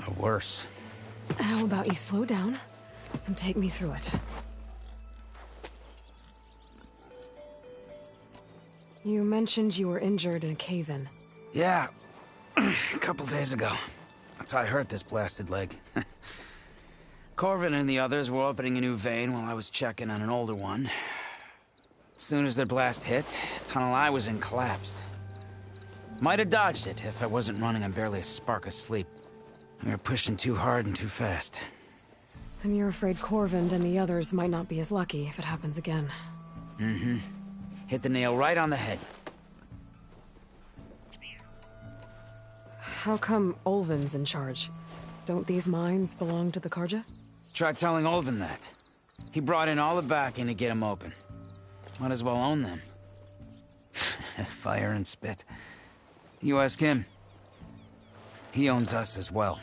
Or worse. How about you slow down and take me through it? You mentioned you were injured in a cave-in. Yeah, a couple days ago. That's how I hurt this blasted leg. Corvin and the others were opening a new vein while I was checking on an older one. As soon as their blast hit, the tunnel I was in collapsed. Might have dodged it if I wasn't running on barely a spark of sleep. We were pushing too hard and too fast. And you're afraid Corvin and the others might not be as lucky if it happens again. Mm-hmm. Hit the nail right on the head. How come Olvin's in charge? Don't these mines belong to the Karja? Try telling Olvin that. He brought in all the backing to get them open. Might as well own them. Fire and spit. You ask him. He owns us as well.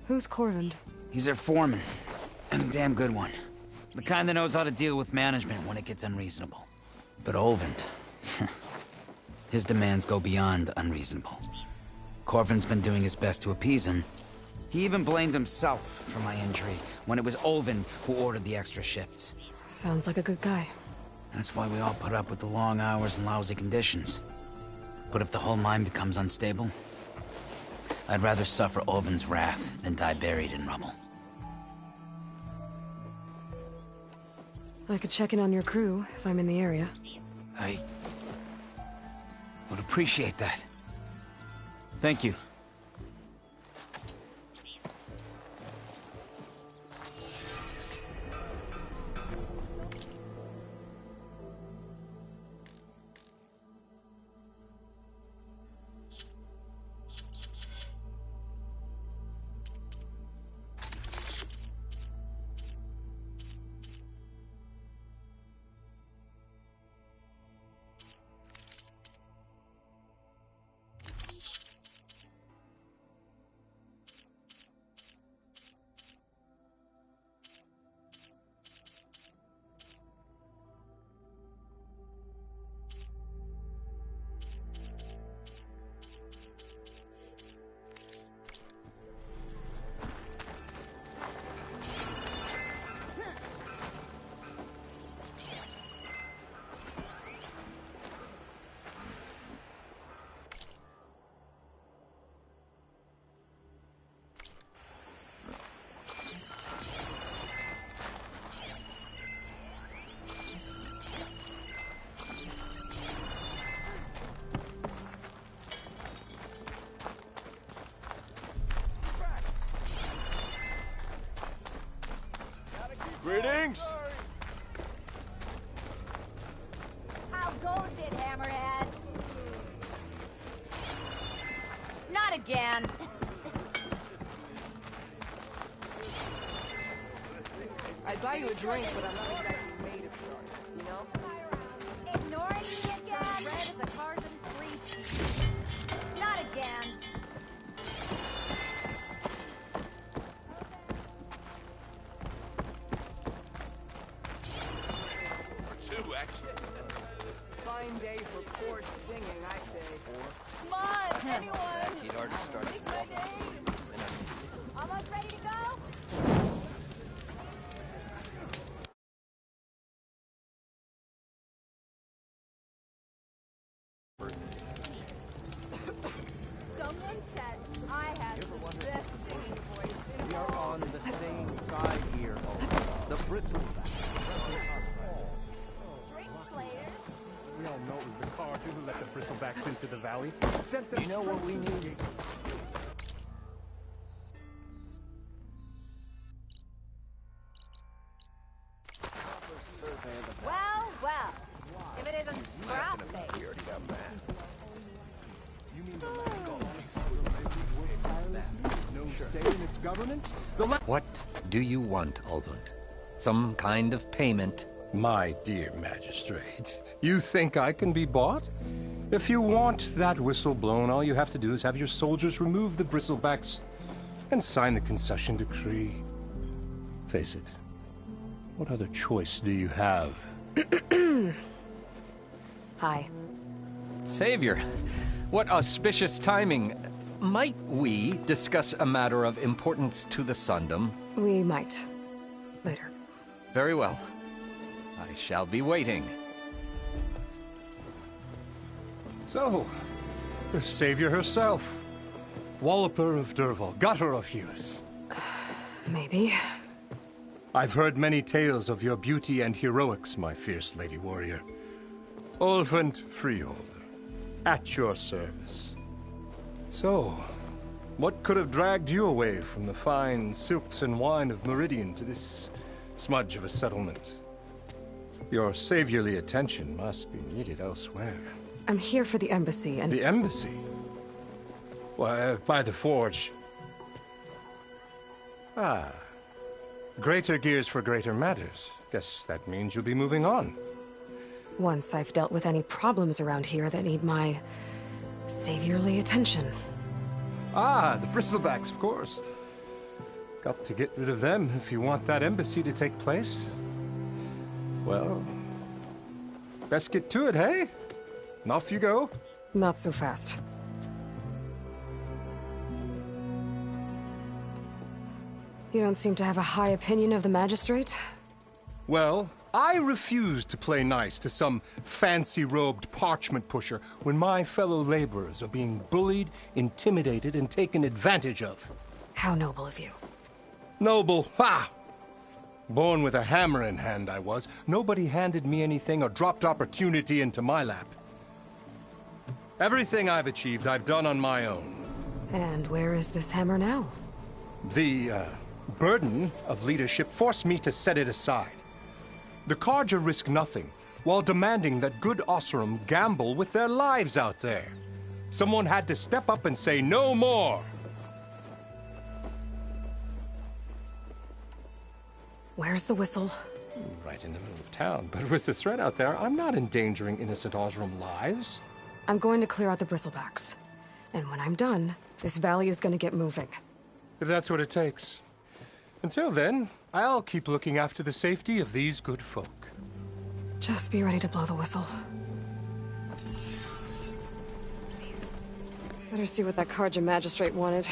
Who's Corvin? He's their foreman. And a damn good one. The kind that knows how to deal with management when it gets unreasonable. But Olvin... his demands go beyond unreasonable. Corvin's been doing his best to appease him. He even blamed himself for my injury when it was Olvin who ordered the extra shifts. Sounds like a good guy. That's why we all put up with the long hours and lousy conditions. But if the whole mine becomes unstable, I'd rather suffer Olvin's wrath than die buried in rubble. I could check in on your crew if I'm in the area. I would appreciate that. Thank you. Greetings! How goes it, Hammerhead? Not again. I'd buy you a drink, but I'm not exactly made of yours, you know? Ignoring me again? Red as a Tarzan priest. Not again. Fine day for poor singing, I say. Come on, anyone! He'd already started. Make my day. Almost ready to go? Someone said I had the best singing voice in We all. are on the same side here, Olvin. The bristleback. Drink Slayer. We all know it was the Karja who let the bristlebacks into the valley. Sent them You know what we need? Well, well. If it isn't Scrapface. We already got that. You mean the no say in its governance? What do you want, Olvund? Some kind of payment? My dear magistrate, you think I can be bought? If you want that whistle blown, all you have to do is have your soldiers remove the bristlebacks and sign the concession decree. Face it, what other choice do you have? Hi. Savior, what auspicious timing. Might we discuss a matter of importance to the Sundom? We might. Later. Very well. I shall be waiting. So, the savior herself. Walloper of Derval, gutter of youth. Maybe. I've heard many tales of your beauty and heroics, my fierce lady warrior. Ulvund Freehold, at your service. So, what could have dragged you away from the fine silks and wine of Meridian to this smudge of a settlement? Your saviorly attention must be needed elsewhere. I'm here for the embassy and... The embassy? Why, by the forge. Ah. Greater gears for greater matters. Guess that means you'll be moving on. Once I've dealt with any problems around here that need my... saviorly attention. Ah, the bristlebacks, of course. Got to get rid of them if you want that embassy to take place. Well, best get to it, hey? And off you go. Not so fast. You don't seem to have a high opinion of the magistrate? Well, I refuse to play nice to some fancy-robed parchment pusher when my fellow laborers are being bullied, intimidated, and taken advantage of. How noble of you. Noble, ha! Born with a hammer in hand, I was. Nobody handed me anything or dropped opportunity into my lap. Everything I've achieved, I've done on my own. And where is this hammer now? The, burden of leadership forced me to set it aside. The Carja risk nothing, while demanding that good Osseram gamble with their lives out there. Someone had to step up and say no more. Where's the whistle? Right in the middle of town, but with the threat out there, I'm not endangering innocent Osseram lives. I'm going to clear out the bristlebacks. And when I'm done, this valley is going to get moving. If that's what it takes. Until then, I'll keep looking after the safety of these good folk. Just be ready to blow the whistle. Better see what that Carja magistrate wanted.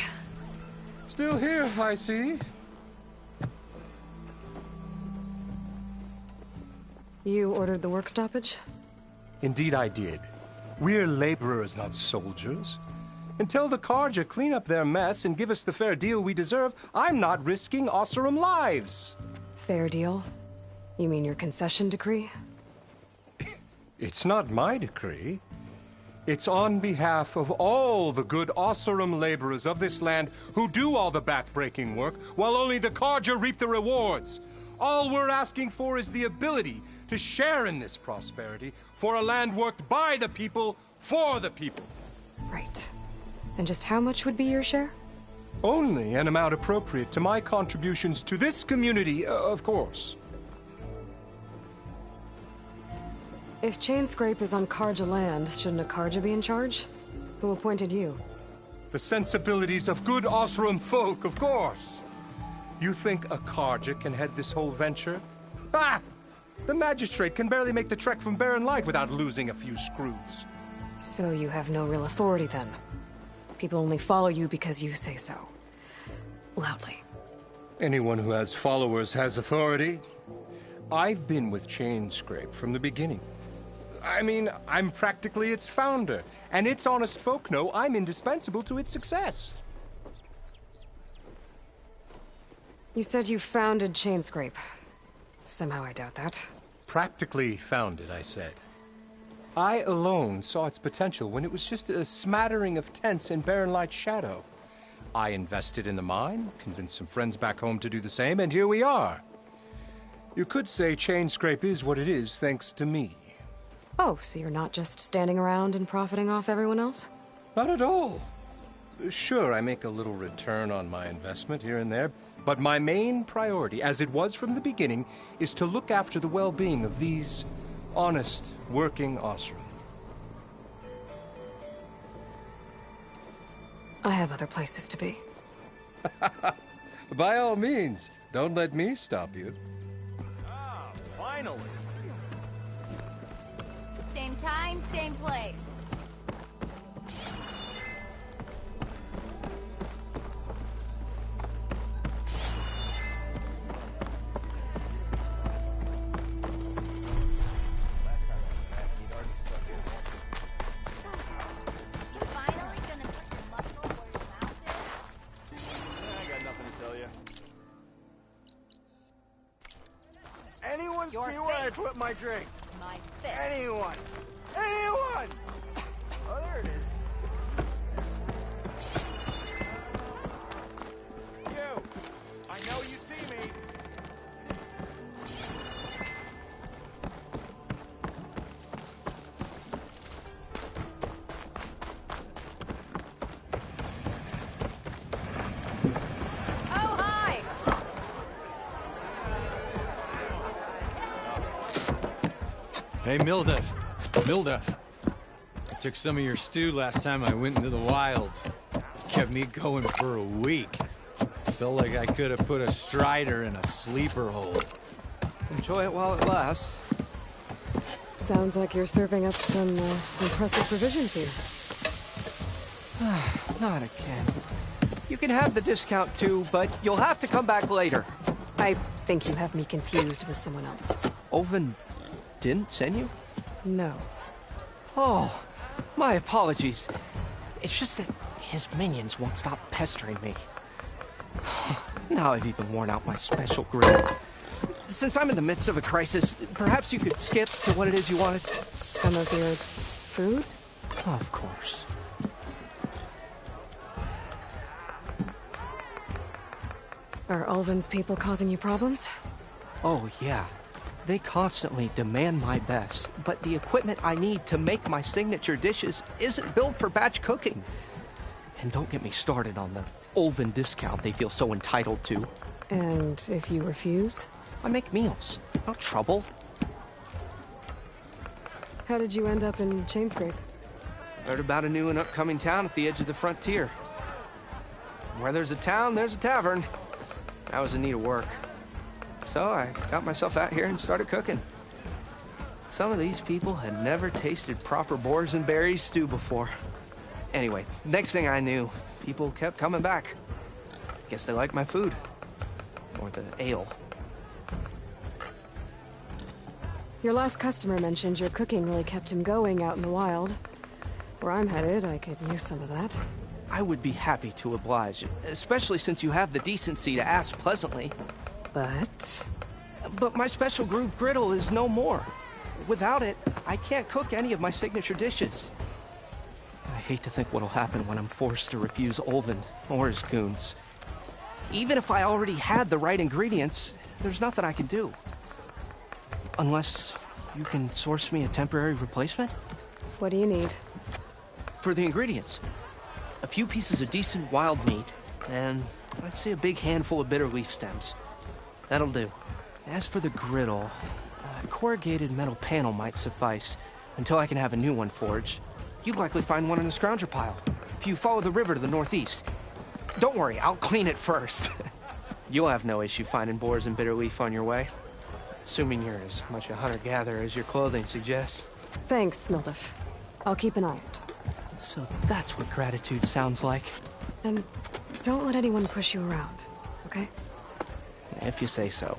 Still here, I see. You ordered the work stoppage? Indeed I did. We're laborers, not soldiers. Until the Carja clean up their mess and give us the fair deal we deserve, I'm not risking Osseram lives. Fair deal? You mean your concession decree? It's not my decree. It's on behalf of all the good Osseram laborers of this land who do all the back-breaking work, while only the Carja reap the rewards. All we're asking for is the ability to share in this prosperity for a land worked by the people, for the people. Right. And just how much would be your share? Only an amount appropriate to my contributions to this community, of course. If Chainscrape is on Carja land, shouldn't a Carja be in charge? Who appointed you? The sensibilities of good Osseram folk, of course. You think a Carja can head this whole venture? Ah! The magistrate can barely make the trek from Barren Light without losing a few screws. So you have no real authority then? People only follow you because you say so. Loudly. Anyone who has followers has authority. I've been with Chainscrape from the beginning. I mean, I'm practically its founder, and its honest folk know I'm indispensable to its success. You said you founded Chainscrape. Somehow I doubt that. Practically founded, I said. I alone saw its potential when it was just a smattering of tents in Barren Light's shadow. I invested in the mine, convinced some friends back home to do the same, and here we are. You could say Chainscrape is what it is thanks to me. Oh, so you're not just standing around and profiting off everyone else? Not at all. Sure, I make a little return on my investment here and there, but my main priority, as it was from the beginning, is to look after the well-being of these honest, working Osseram. I have other places to be. By all means, don't let me stop you. Ah, finally. Same time, same place. Anyone see where I put my drink? My fist. Anyone? Anyone? Oh, there it is. You! I know you see me. Oh, hi! Hey, Milduff. Milduff. I took some of your stew last time I went into the wilds. Kept me going for a week. Felt like I could have put a strider in a sleeper hole. Enjoy it while it lasts. Sounds like you're serving up some impressive provisions here. Not again. You can have the discount too, but you'll have to come back later. I think you have me confused with someone else. Oven didn't send you? No. Oh, my apologies. It's just that his minions won't stop pestering me. Now I've even worn out my special grill. Since I'm in the midst of a crisis, perhaps you could skip to what it is you wanted? Some of your food? Of course. Are Ulvin's people causing you problems? Oh, yeah. They constantly demand my best, but the equipment I need to make my signature dishes isn't built for batch cooking. And don't get me started on the Ulvin discount they feel so entitled to. And if you refuse? I make meals, not trouble. How did you end up in Chainscrape? Heard about a new and upcoming town at the edge of the frontier. Where there's a town, there's a tavern. I was in need of work. So I got myself out here and started cooking. Some of these people had never tasted proper boars and berries stew before. Anyway, next thing I knew, people kept coming back. Guess they liked my food. Or the ale. Your last customer mentioned your cooking really kept him going out in the wild. Where I'm headed, I could use some of that. I would be happy to oblige, especially since you have the decency to ask pleasantly. But my special groove griddle is no more. Without it, I can't cook any of my signature dishes. I hate to think what'll happen when I'm forced to refuse Ulvin or his goons. Even if I already had the right ingredients, there's nothing I can do. Unless you can source me a temporary replacement? What do you need? For the ingredients, a few pieces of decent wild meat, and I'd say a big handful of bitter leaf stems. That'll do. As for the griddle, a corrugated metal panel might suffice until I can have a new one forged. You'd likely find one in the scrounger pile if you follow the river to the northeast. Don't worry, I'll clean it first. You'll have no issue finding boars and bitter leaf on your way. Assuming you're as much a hunter-gatherer as your clothing suggests. Thanks, Milduff. I'll keep an eye out. So that's what gratitude sounds like. And don't let anyone push you around, okay? If you say so.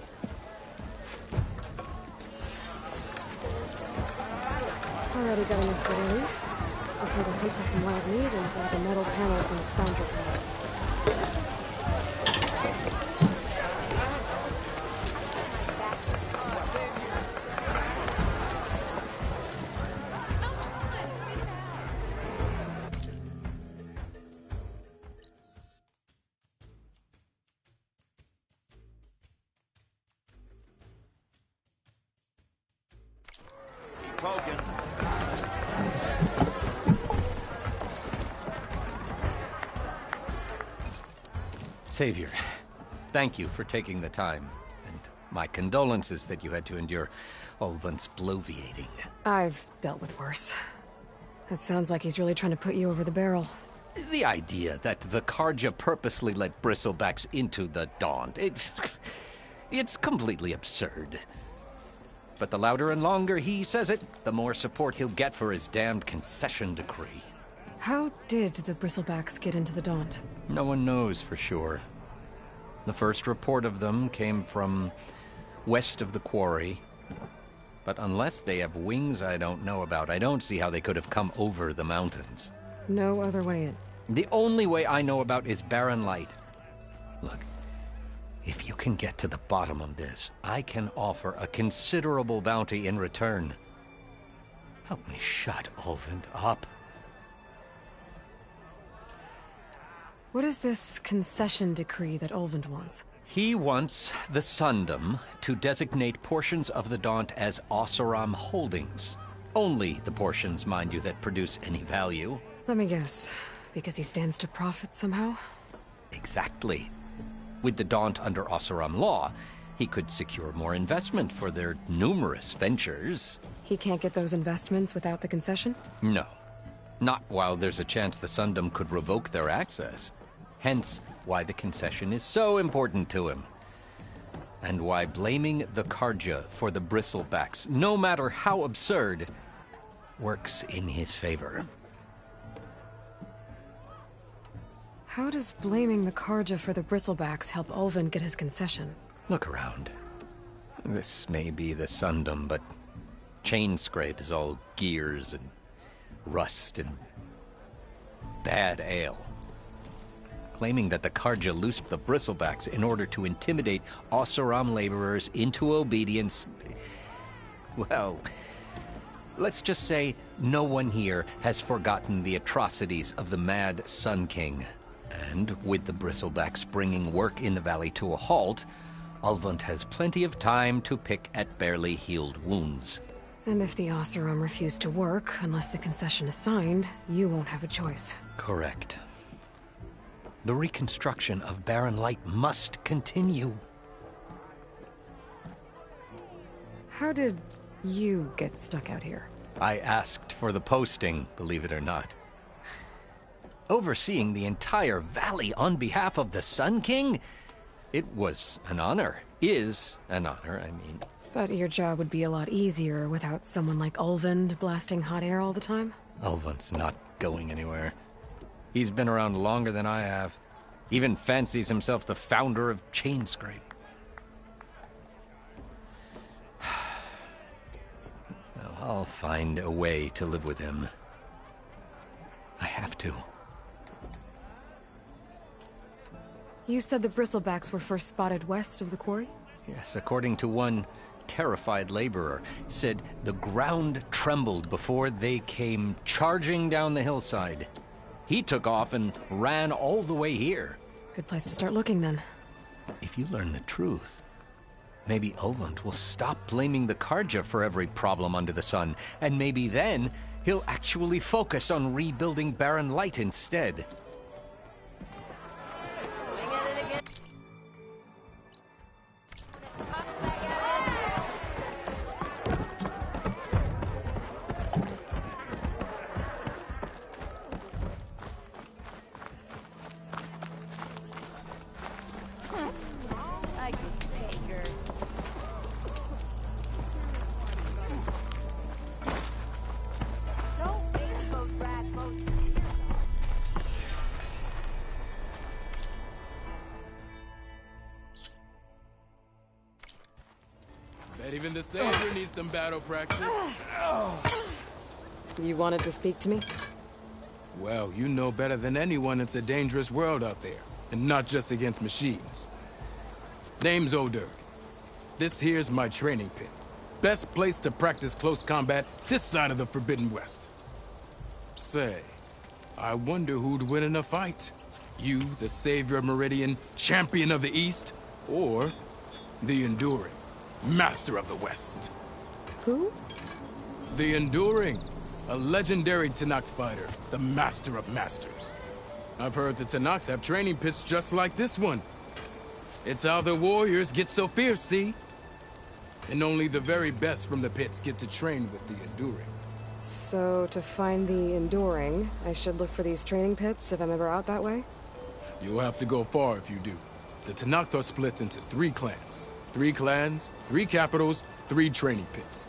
Already got enough bitter leaf. Just need to hunt for some wild meat and grab a metal panel from the scrounger pile. Poking. Savior, thank you for taking the time, and my condolences that you had to endure Ulvin's bloviating. I've dealt with worse. It sounds like he's really trying to put you over the barrel. The idea that the Karja purposely let bristlebacks into the Daunt, it's completely absurd. But the louder and longer he says it, the more support he'll get for his damned concession decree. How did the bristlebacks get into the Daunt? No one knows for sure. The first report of them came from west of the quarry. But unless they have wings I don't know about, I don't see how they could have come over the mountains. No other way in. The only way I know about is barren light. Look, if you can get to the bottom of this, I can offer a considerable bounty in return. Help me shut Ulvund up. What is this concession decree that Ulvund wants? He wants the Sundom to designate portions of the Daunt as Oseram holdings. Only the portions, mind you, that produce any value. Let me guess. Because he stands to profit somehow? Exactly. With the Daunt under Oseram law, he could secure more investment for their numerous ventures. He can't get those investments without the concession? No. Not while there's a chance the Sundom could revoke their access. Hence, why the concession is so important to him. And why blaming the Karja for the bristlebacks, no matter how absurd, works in his favor. How does blaming the Karja for the bristlebacks help Ulvund get his concession? Look around. This may be the Sundom, but Chainscrape is all gears and rust and bad ale. Claiming that the Karja loosed the bristlebacks in order to intimidate Oseram laborers into obedience. Well, let's just say no one here has forgotten the atrocities of the Mad Sun King. And with the bristlebacks bringing work in the valley to a halt, Ulvund has plenty of time to pick at barely healed wounds. And if the Oseram refuse to work, unless the concession is signed, you won't have a choice. Correct. The reconstruction of Barren Light must continue. How did you get stuck out here? I asked for the posting, believe it or not. Overseeing the entire valley on behalf of the Sun King? It was an honor. Is an honor, I mean. But your job would be a lot easier without someone like Ulvund blasting hot air all the time? Ulvund's not going anywhere. He's been around longer than I have. Even fancies himself the founder of Chainscrape. Well, I'll find a way to live with him. I have to. You said the bristlebacks were first spotted west of the quarry? Yes, according to one terrified laborer, said the ground trembled before they came charging down the hillside. He took off and ran all the way here. Good place to start looking, then. If you learn the truth, maybe Ulvund will stop blaming the Karja for every problem under the sun, and maybe then he'll actually focus on rebuilding Barren Light instead. Even the Savior needs some battle practice. You wanted to speak to me? Well, you know better than anyone it's a dangerous world out there, and not just against machines. Name's O'Dur. This here's my training pit. Best place to practice close combat this side of the Forbidden West. Say, I wonder who'd win in a fight. You, the Savior of Meridian, Champion of the East, or the Enduring, Master of the West. Who? The Enduring, a legendary Tenakth fighter, the Master of Masters. I've heard the Tenakth have training pits just like this one. It's how the warriors get so fierce, see? And only the very best from the pits get to train with the Enduring. So, to find the Enduring, I should look for these training pits if I'm ever out that way? You'll have to go far if you do. The Tenakth are split into 3 clans. 3 clans, 3 capitals, 3 training pits.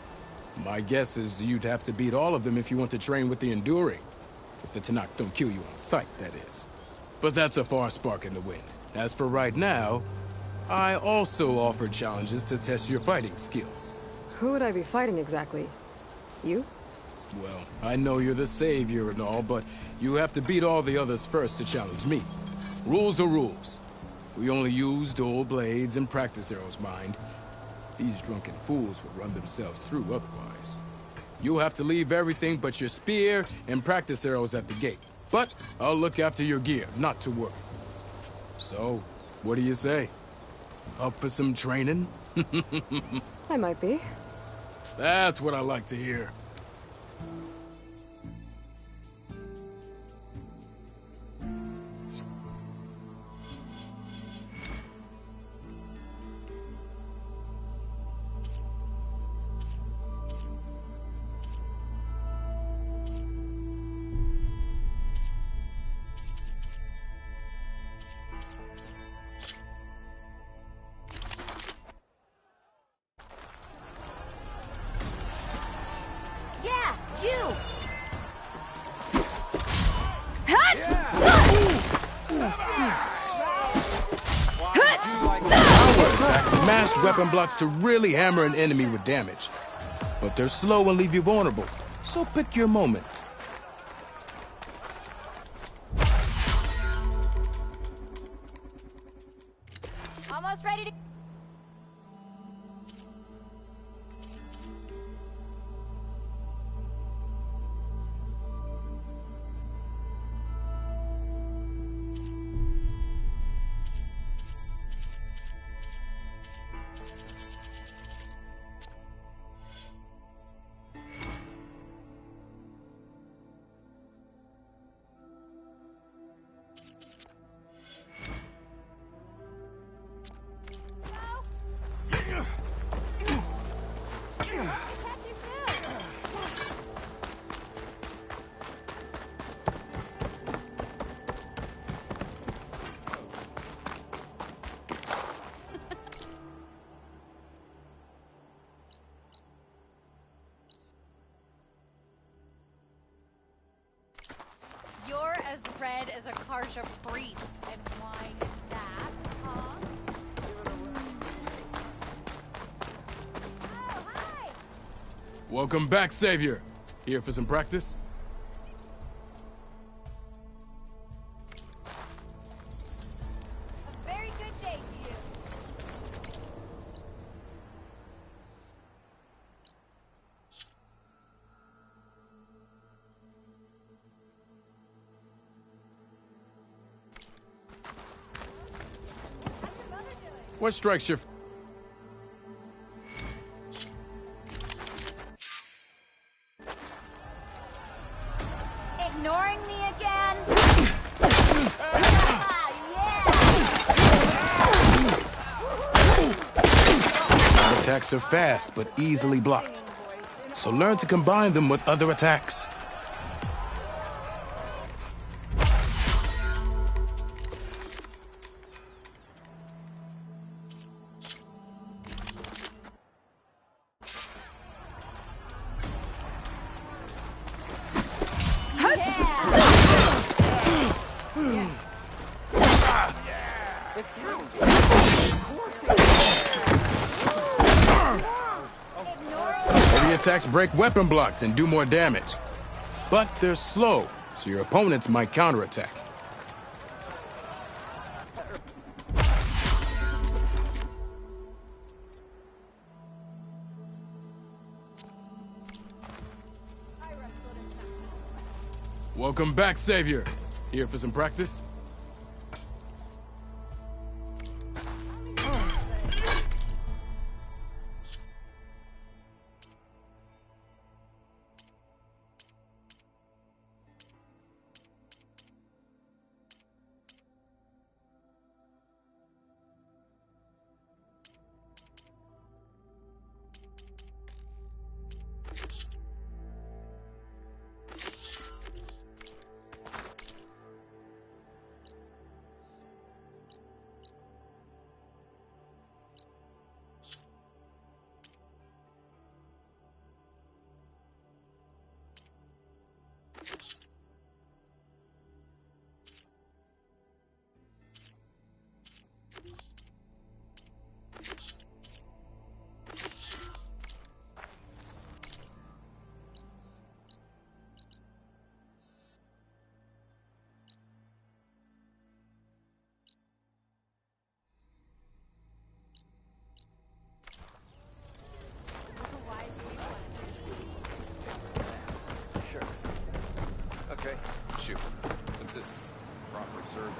My guess is you'd have to beat all of them if you want to train with the Enduring. If the Tenakth don't kill you on sight, that is. But that's a far spark in the wind. As for right now, I also offer challenges to test your fighting skill. Who would I be fighting exactly? You? Well, I know you're the Savior and all, but you have to beat all the others first to challenge me. Rules are rules. We only use dull blades and practice arrows, mind. These drunken fools will run themselves through otherwise. You'll have to leave everything but your spear and practice arrows at the gate. But I'll look after your gear, not to worry. So, what do you say? Up for some training? I might be. That's what I like to hear. Yeah, you! Attacks smash weapon blocks to really hammer an enemy with damage. But they're slow and leave you vulnerable, so pick your moment. Almost ready to... You're as red as a Karsha priest. And why is that, huh? Oh, hi! Welcome back, Savior. Here for some practice? A very good day to you. What strikes your... Ignoring me again? Attacks are fast, but easily blocked. So learn to combine them with other attacks. Heavy attacks break weapon blocks and do more damage. But they're slow, so your opponents might counterattack. Welcome back, Savior. Here for some practice? survey.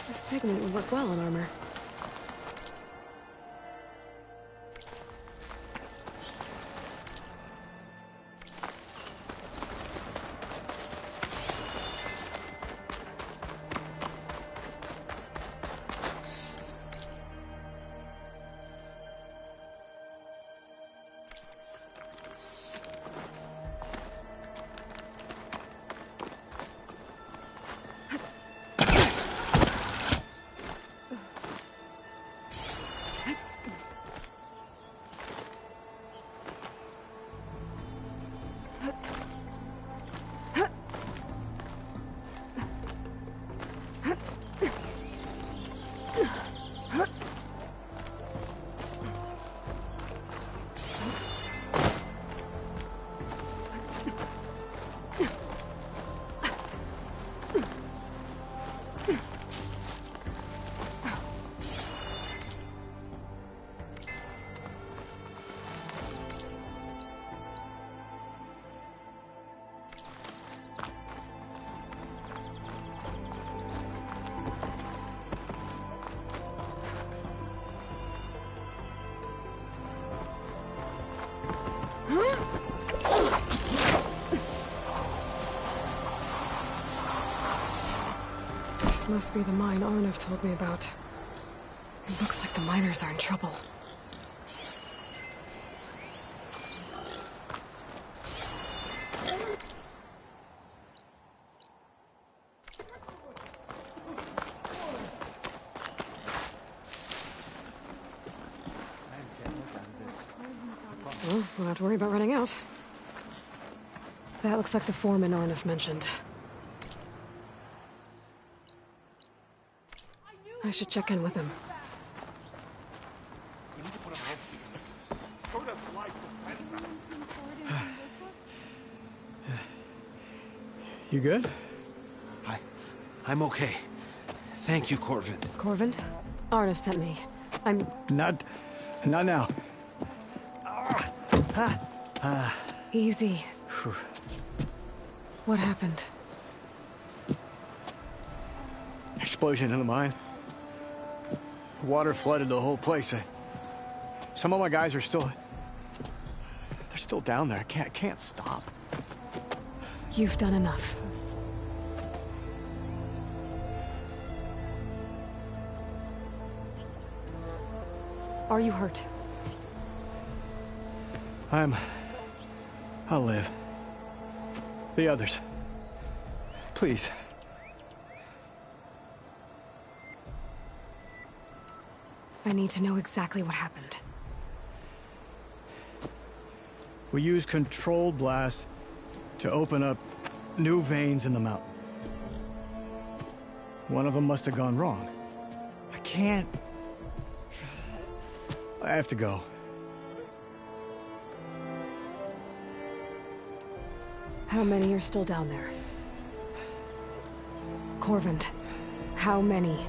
This pigment would work well on armor. This must be the mine Arnav told me about. It looks like the miners are in trouble. Well, we'll have to worry about running out. That looks like the foreman Arnav mentioned. I should check in with him. You good? I'm okay. Thank you, Corvin. Corvin? Arnav sent me. I'm... Not now. Easy. What happened? Explosion in the mine. Water flooded the whole place. Some of my guys are still... They're still down there. I can't stop. You've done enough. Are you hurt? I'll live. The others. Please. I need to know exactly what happened. We used controlled blast to open up new veins in the mountain. One of them must have gone wrong. I can't... I have to go. How many are still down there? Corvant, how many?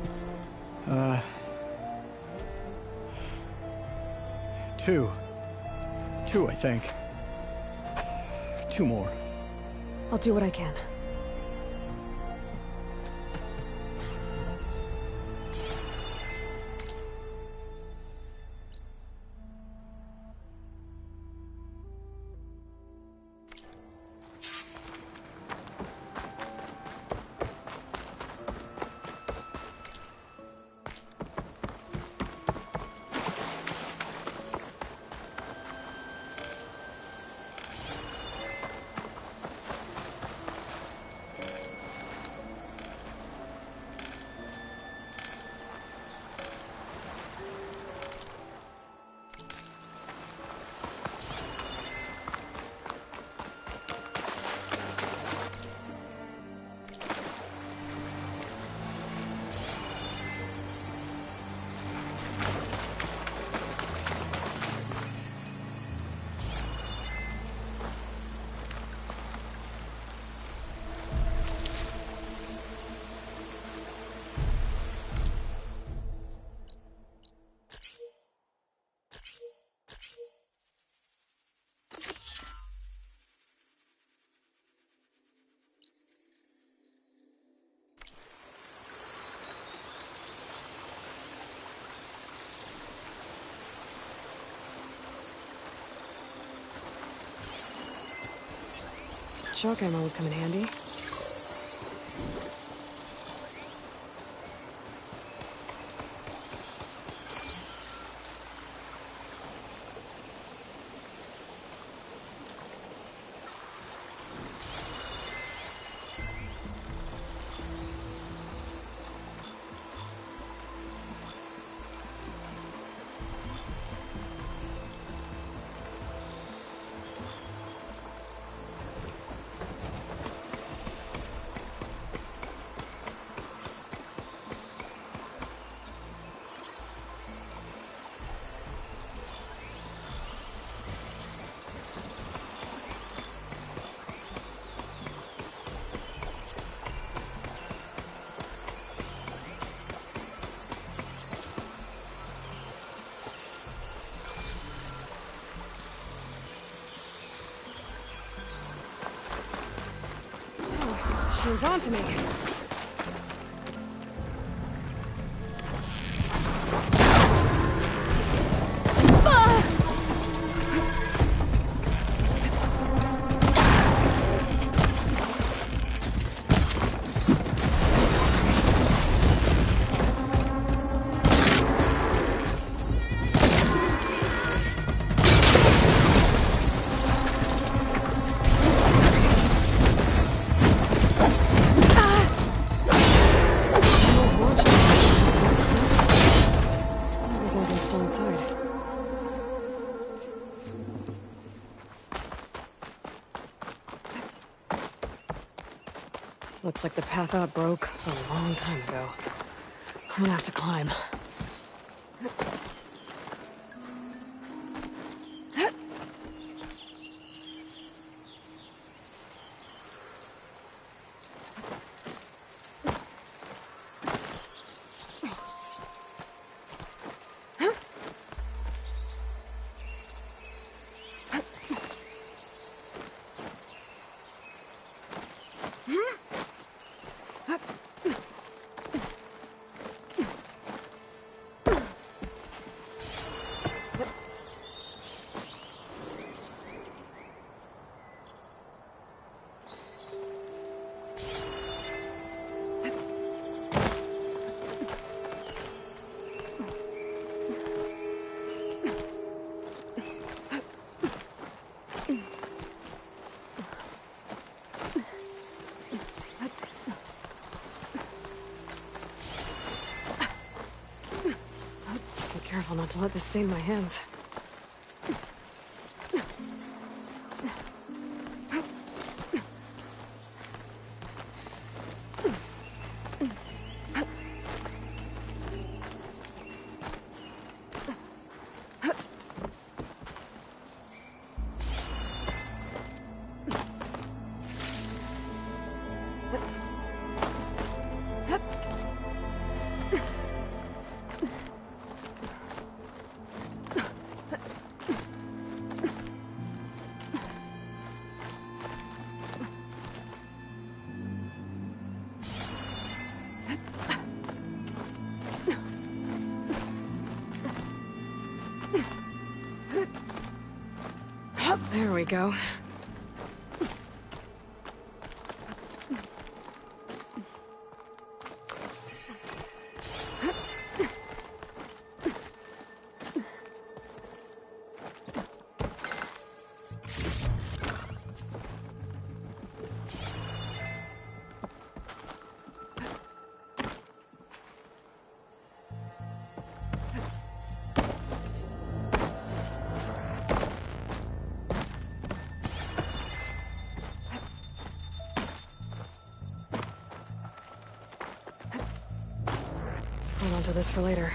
Two. Two, I think. Two more. I'll do what I can. Shock ammo would come in handy. Machine's on to me. Looks like the path out broke a long time ago. I'm gonna have to climb. Careful not to let this stain my hands. we go. Hold on to this for later.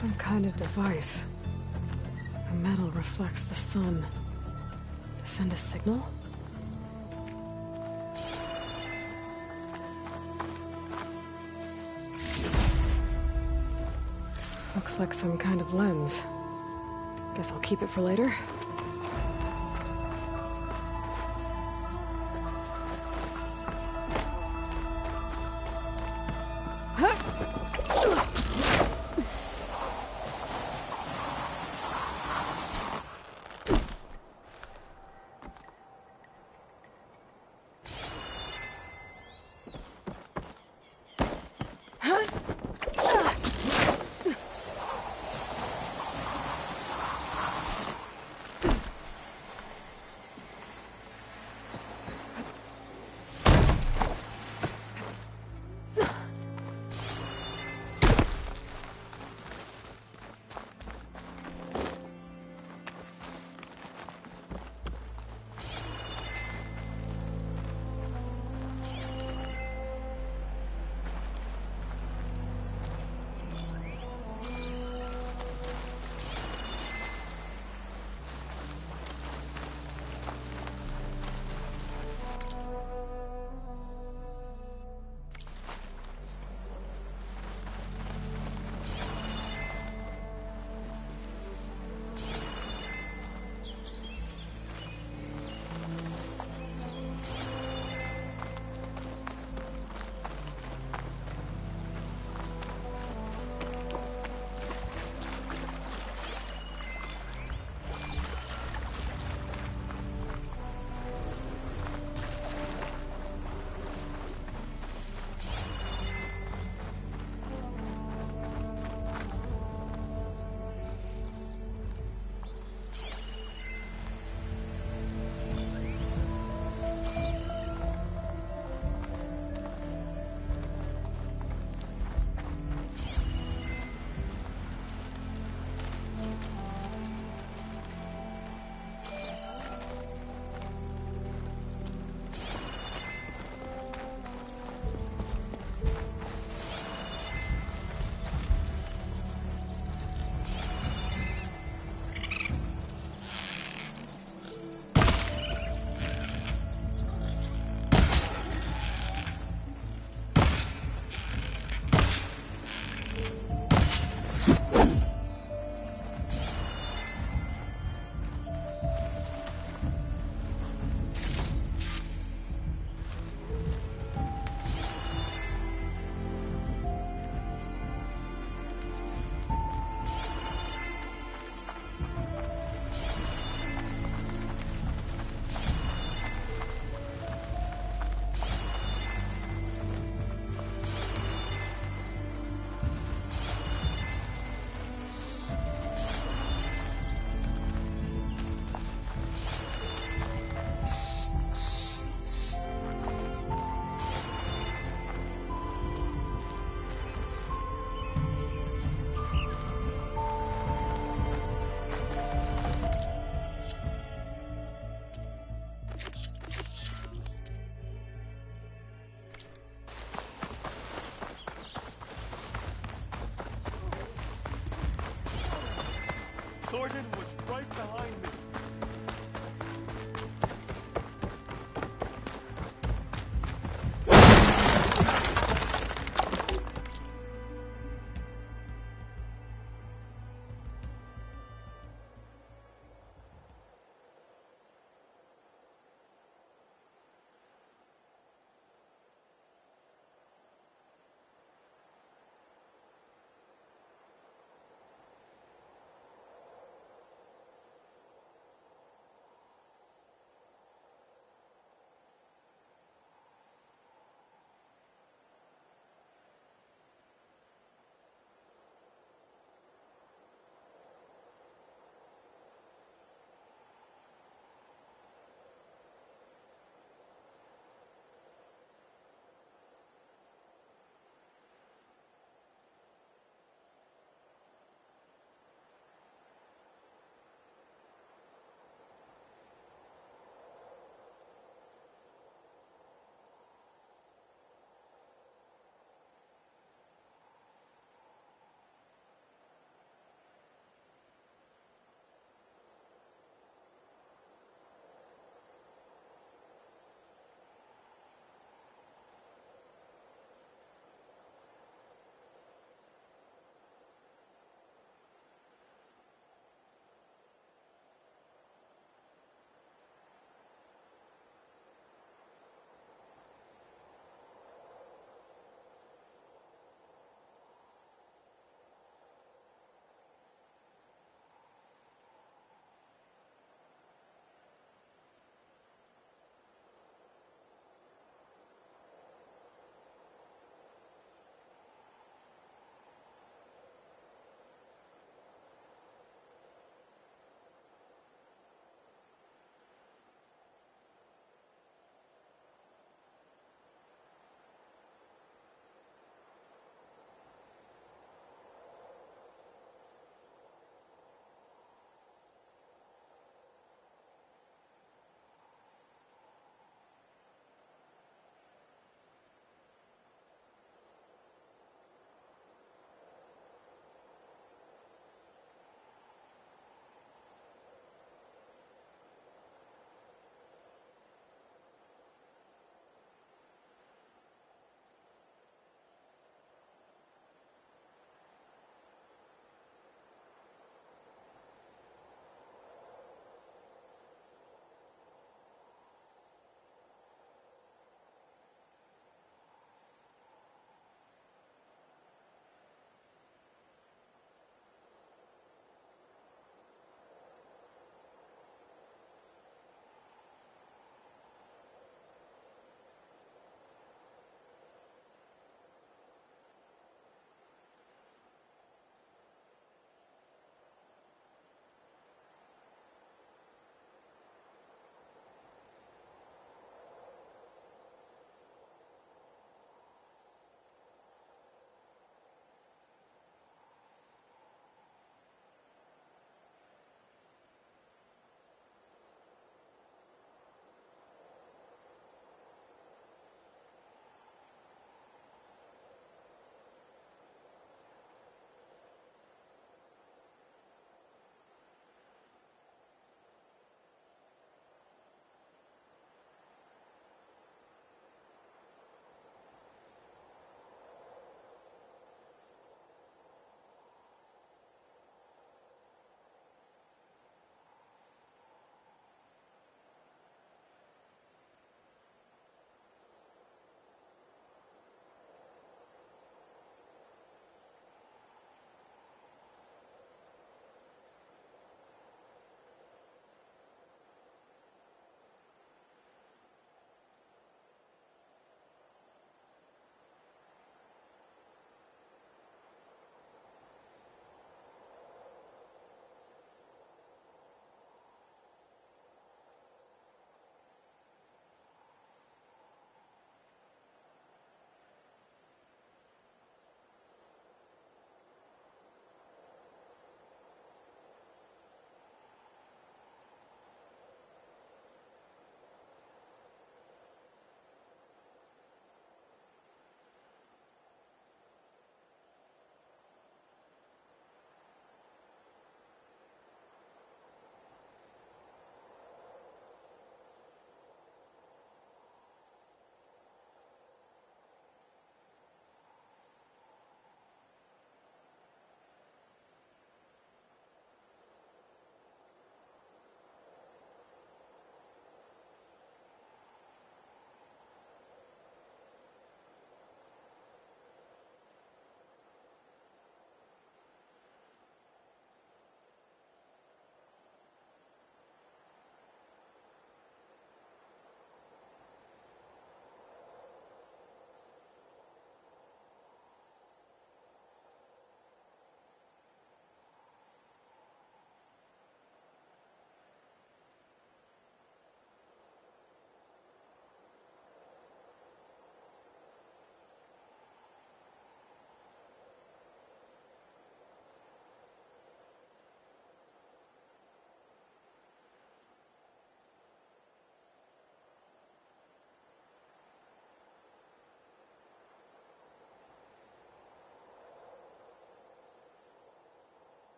Some kind of device. The metal reflects the sun. To send a signal? Looks like some kind of lens. Guess I'll keep it for later.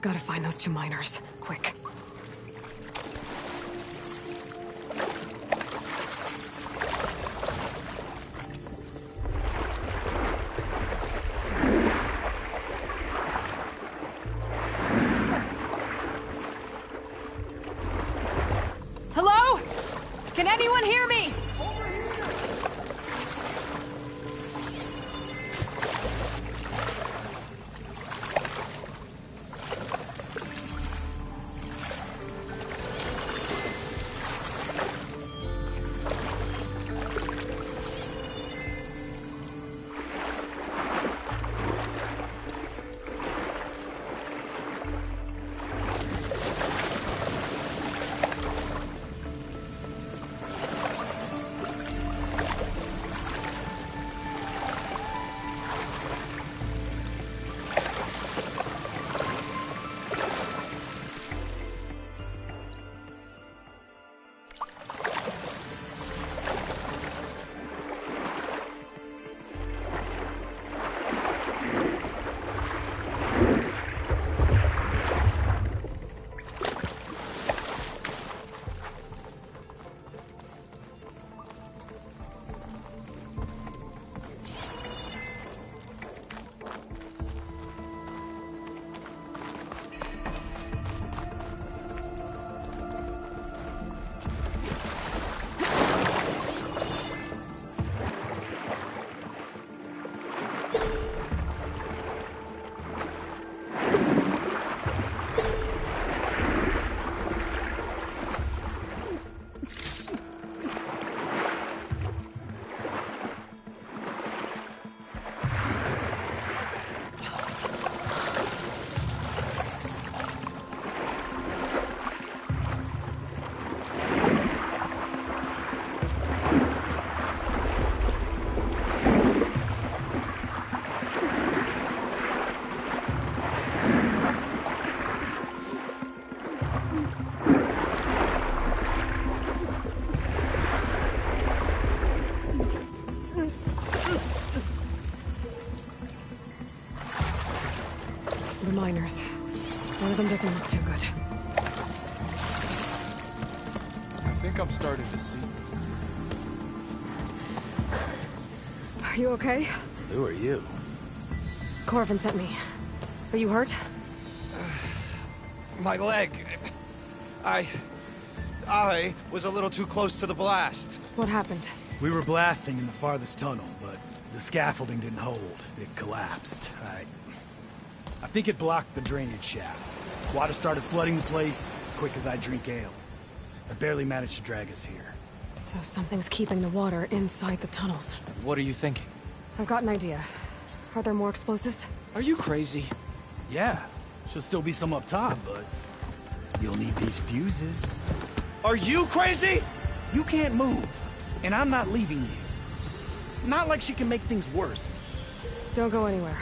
gotta find those 2 miners. Quick. Hello? Can anyone hear me? The miners. One of them doesn't look too good. I think I'm starting to see. Are you okay? Who are you? Corvin sent me. Are you hurt? My leg. I was a little too close to the blast. What happened? We were blasting in the farthest tunnel, but the scaffolding didn't hold. It collapsed. I think it blocked the drainage shaft. Water started flooding the place as quick as I drink ale. I barely managed to drag us here. So something's keeping the water inside the tunnels. What are you thinking? I've got an idea. Are there more explosives? Are you crazy? Yeah, should still be some up top, but you'll need these fuses. Are you crazy? You can't move, and I'm not leaving you. It's not like she can make things worse. Don't go anywhere.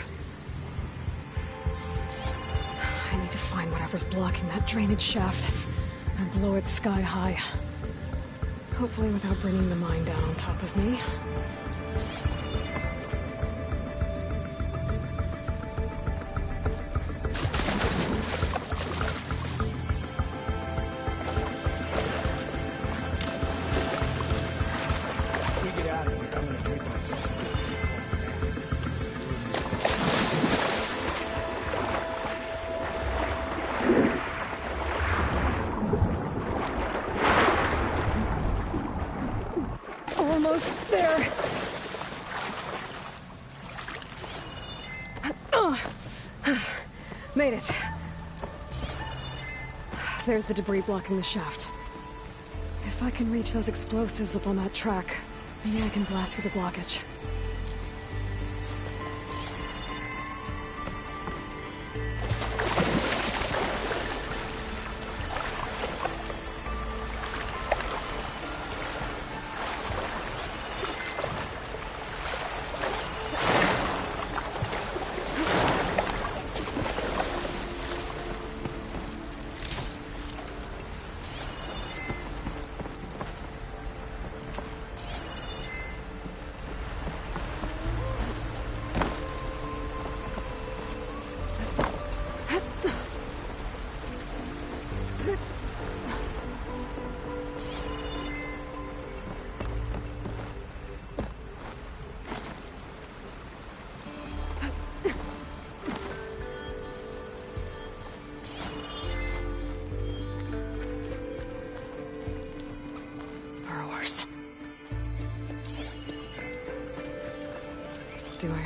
I need to find whatever's blocking that drainage shaft and blow it sky high. Hopefully without bringing the mine down on top of me. We get out of here. I'm gonna drink myself. Almost there. Made it. There's the debris blocking the shaft. If I can reach those explosives up on that track, maybe I can blast through the blockage.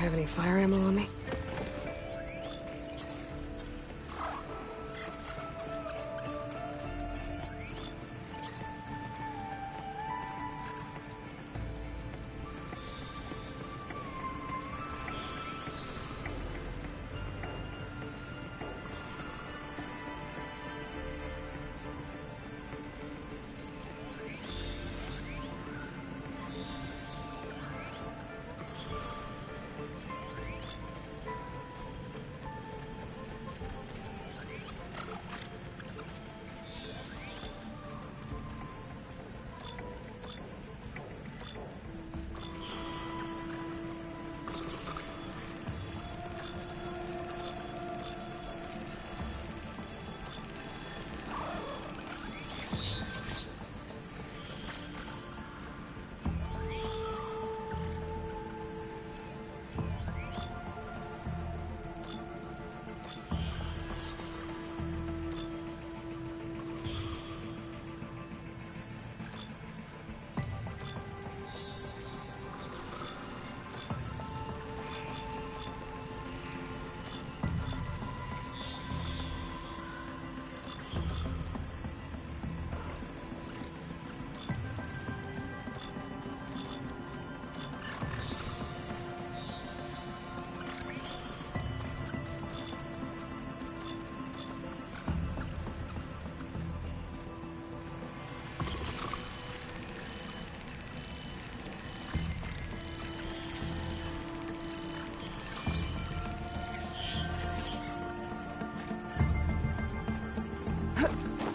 have any fire ammo on me?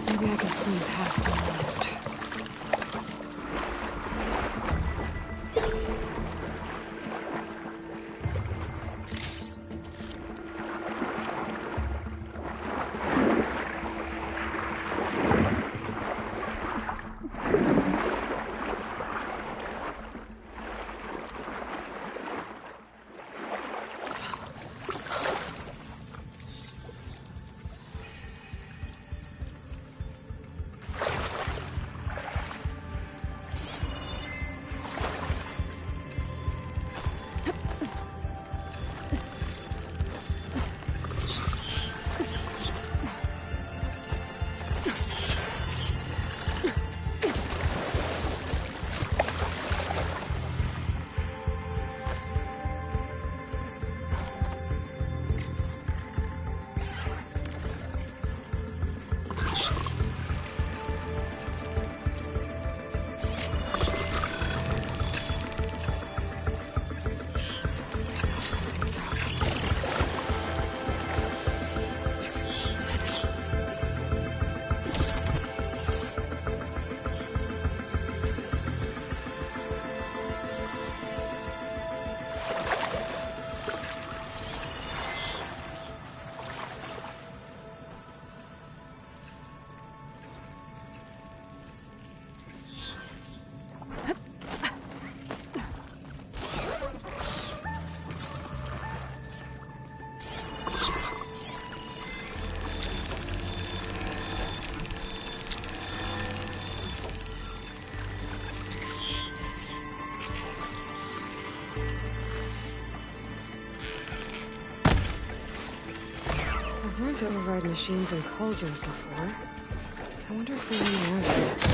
Maybe I can swing past him next. I've learned to override machines and cauldrons before. I wonder if they're any out here.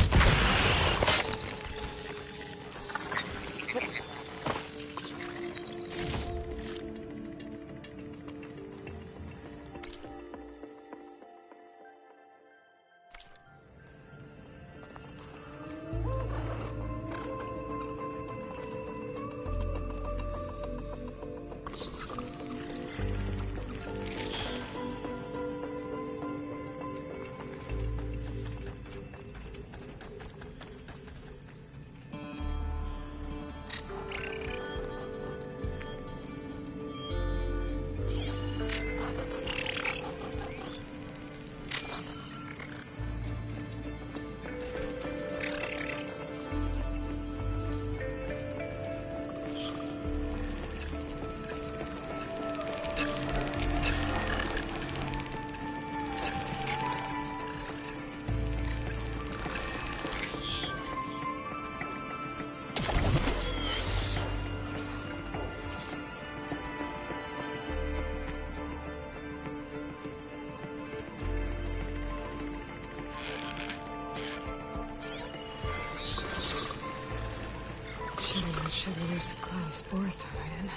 should release a cloud of spores to hide in.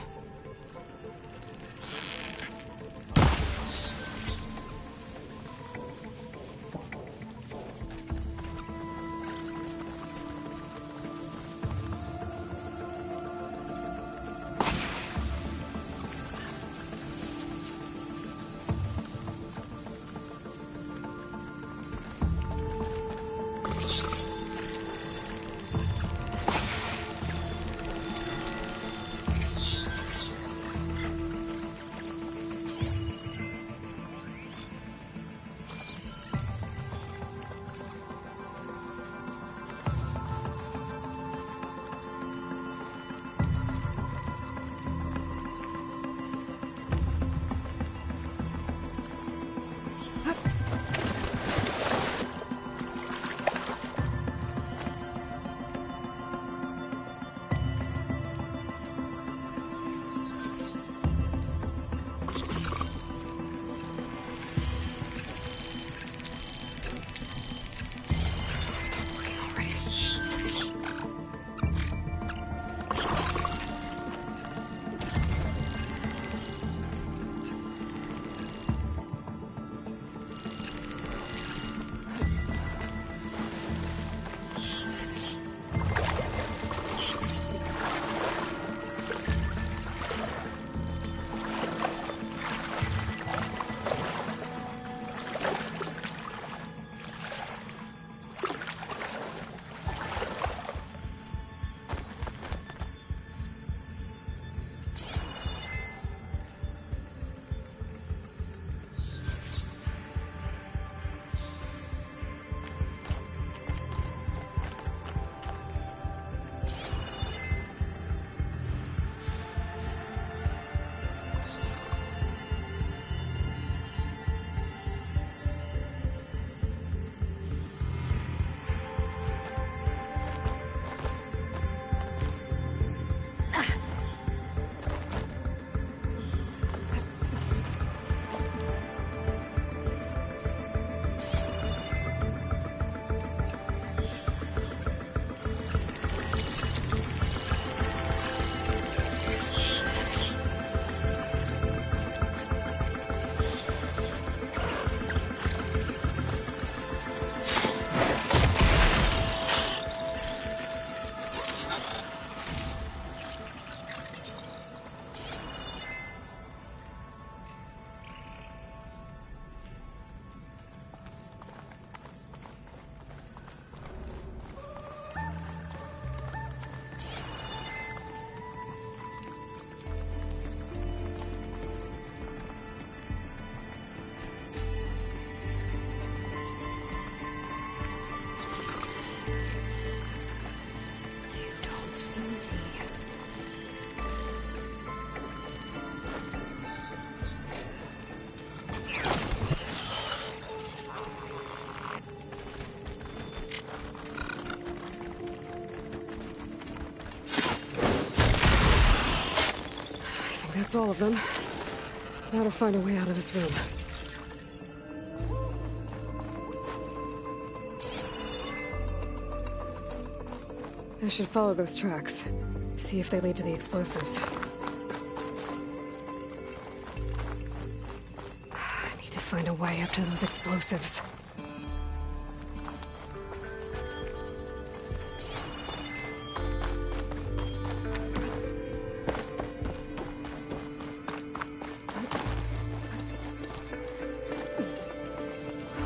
That's all of them. Now to find a way out of this room. I should follow those tracks. See if they lead to the explosives. I need to find a way up to those explosives.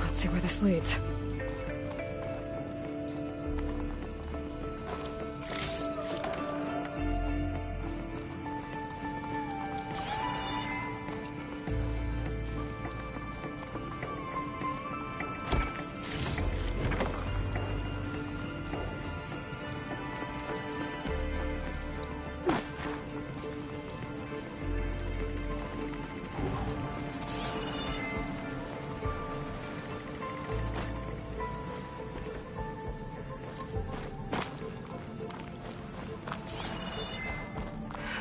Let's see where this leads.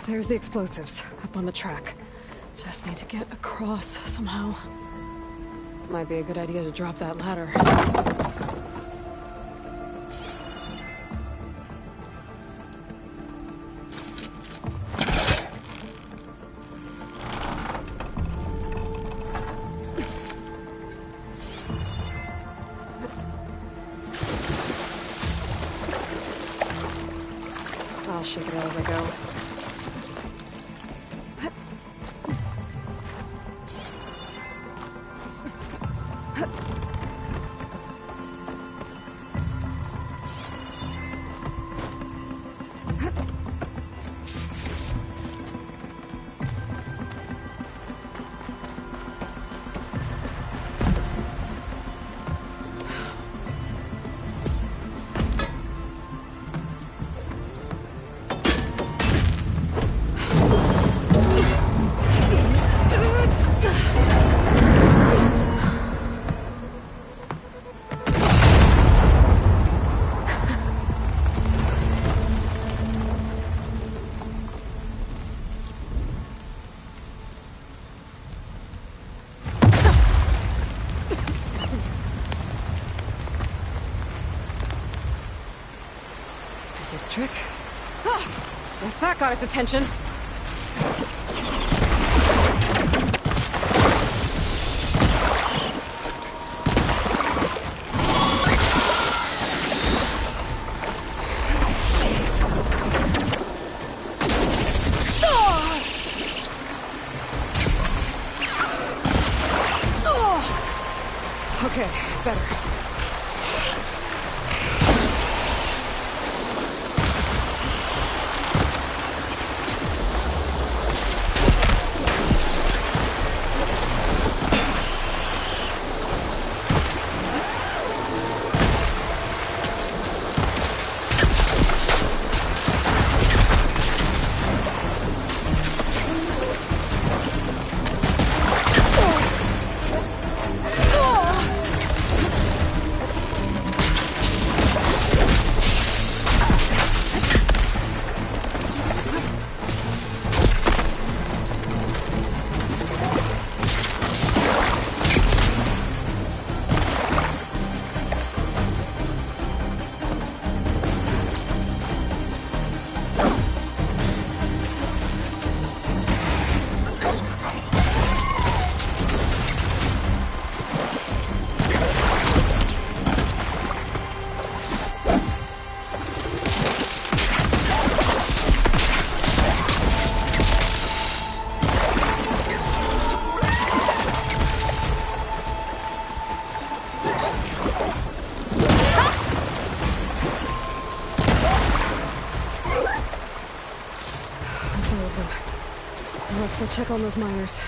There's the explosives, up on the track. Just need to get across somehow. Might be a good idea to drop that ladder. shake it out as I go. Trick. Guess that got its attention. Okay, better. Let's go check on those miners.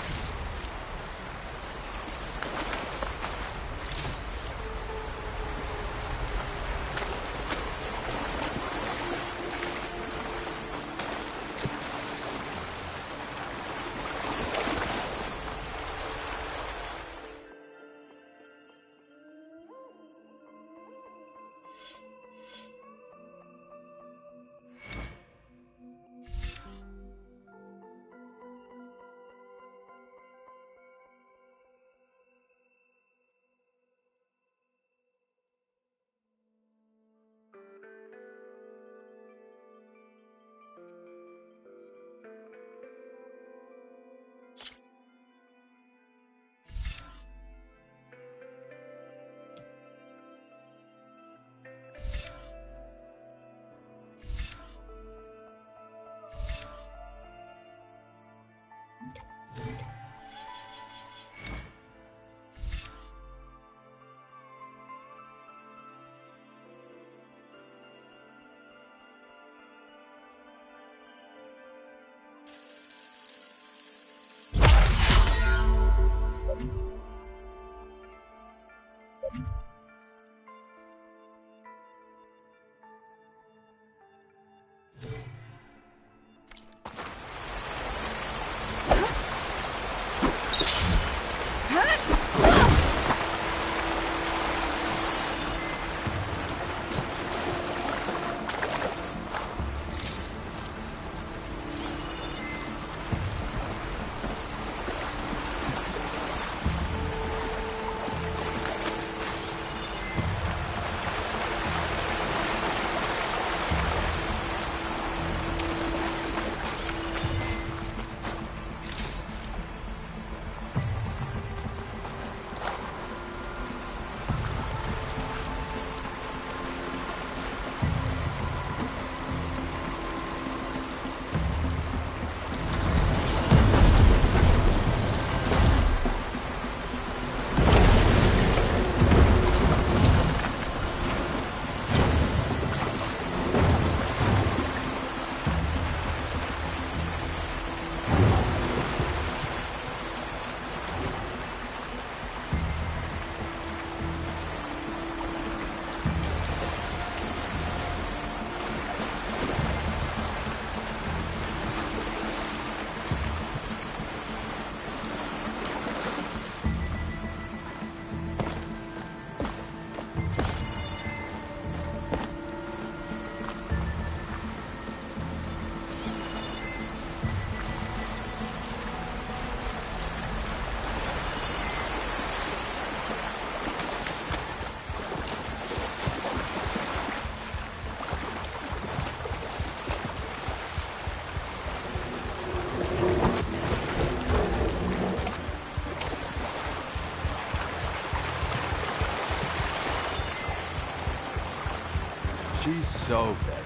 She's so bad.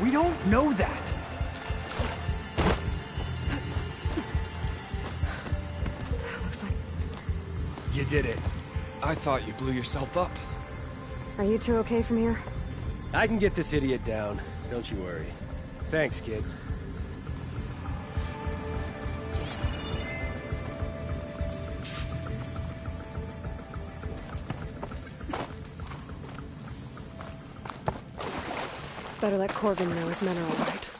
We don't know that. Looks like... You did it. I thought you blew yourself up. Are you two okay from here? I can get this idiot down. Don't you worry. Thanks, kid. Better let Corvin know his men are all right.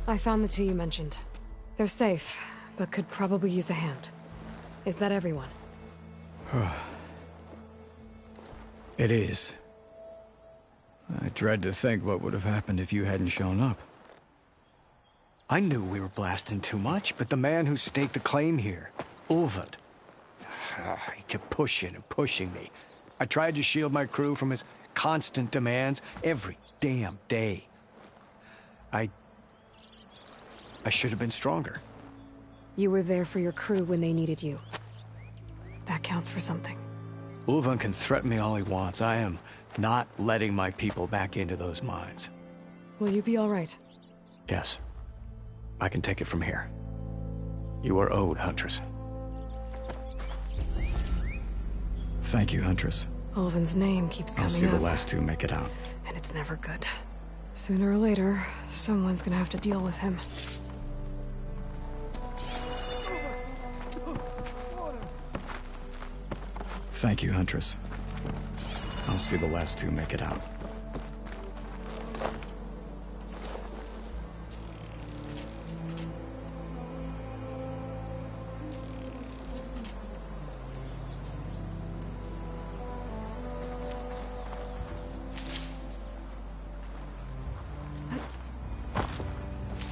I found the two you mentioned. They're safe, but could probably use a hand. Is that everyone? It is. I dread to think what would have happened if you hadn't shown up. I knew we were blasting too much, but the man who staked the claim here, Ulvund, he kept pushing and pushing me. I tried to shield my crew from his constant demands every damn day. I should have been stronger. You were there for your crew when they needed you. That counts for something. Ulvund can threaten me all he wants. I am not letting my people back into those mines. Will you be all right? Yes. I can take it from here. You are owed, Huntress. Thank you, Huntress. Ulvund's name keeps coming I'll see up. the last two make it out. And it's never good. Sooner or later, someone's gonna have to deal with him. Thank you, Huntress. I'll see the last two make it out.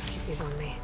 Keep these on me.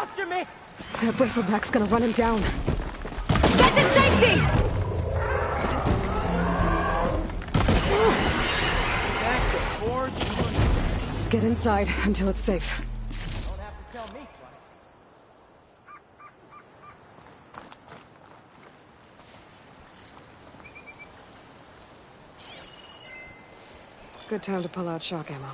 after me! That bristleback's gonna run him down. Get to safety! Back to forge. Get inside until it's safe. Don't have to tell me twice. Good time to pull out shock ammo.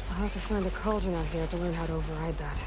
I'll have to find a cauldron out here to learn how to override that.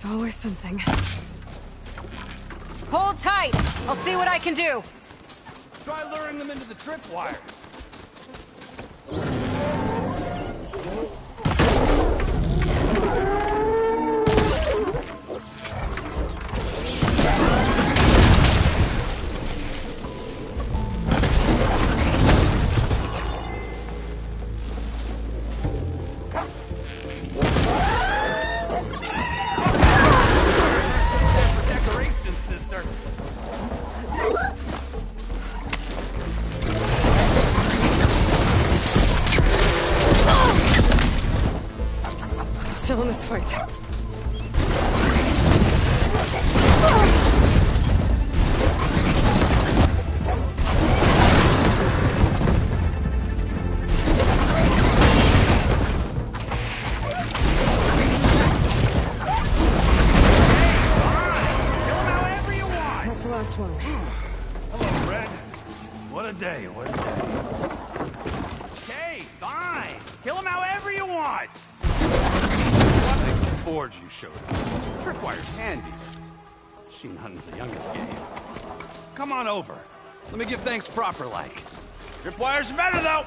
Always something. Hold tight! I'll see what I can do! Try luring them into the tripwires. Still in this fight. That's the last one. Hello, Red. What a day, what a day. Okay, fine. Kill him however you want. Forge you showed us. Tripwire's handy. Machine hunting's the youngest game. Come on over. Let me give thanks proper like. Tripwire's better though!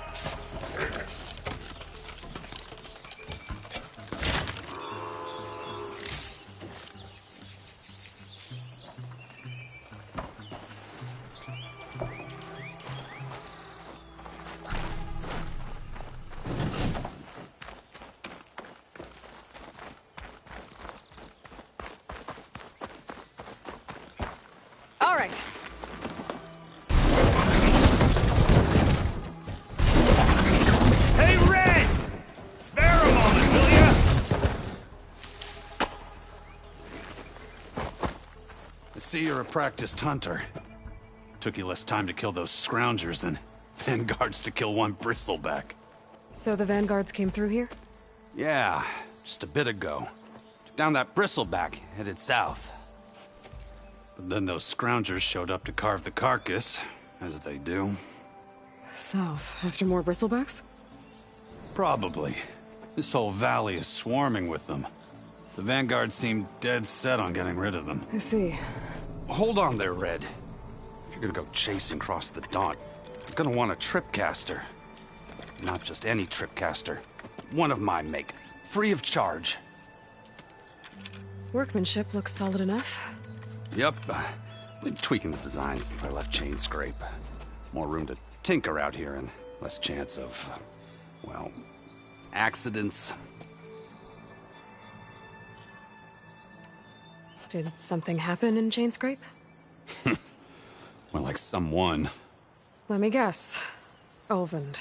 right. Hey, Red! Spare a moment, will ya? I see you're a practiced hunter. Took you less time to kill those scroungers than vanguards to kill one bristleback. So the vanguards came through here? Yeah, just a bit ago. Took down that bristleback, headed south. But then those scroungers showed up to carve the carcass, as they do. South, after more bristlebacks? Probably. This whole valley is swarming with them. The vanguard seemed dead set on getting rid of them. I see. Hold on there, Red. If you're gonna go chasing across the Daunt, you're gonna want a tripcaster. Not just any tripcaster. One of my make. Free of charge. Workmanship looks solid enough. Yep. Been tweaking the design since I left Chain Scrape. More room to tinker out here and less chance of, well, accidents. Did something happen in Chain Scrape? More like someone. Let me guess. Ulvund.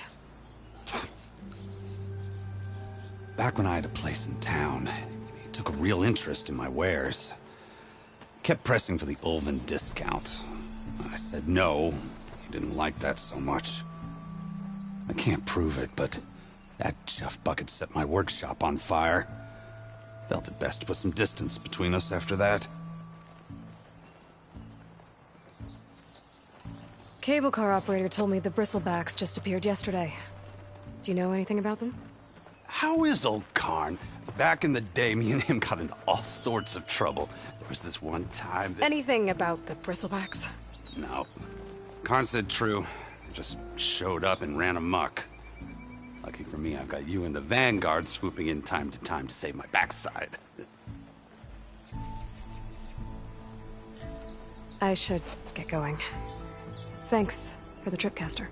Back when I had a place in town, he took a real interest in my wares. Kept pressing for the Ulvund discount. I said no. He didn't like that so much. I can't prove it, but that chuff bucket set my workshop on fire. Felt it best to put some distance between us after that. Cable car operator told me the bristlebacks just appeared yesterday. Do you know anything about them? How is old Karn? Back in the day, me and him got into all sorts of trouble. There was this one time that... Anything about the bristlebacks? No. Karn said true. Just showed up and ran amok. Lucky for me, I've got you and the Vanguard swooping in time to save my backside. I should get going. Thanks for the tripcaster.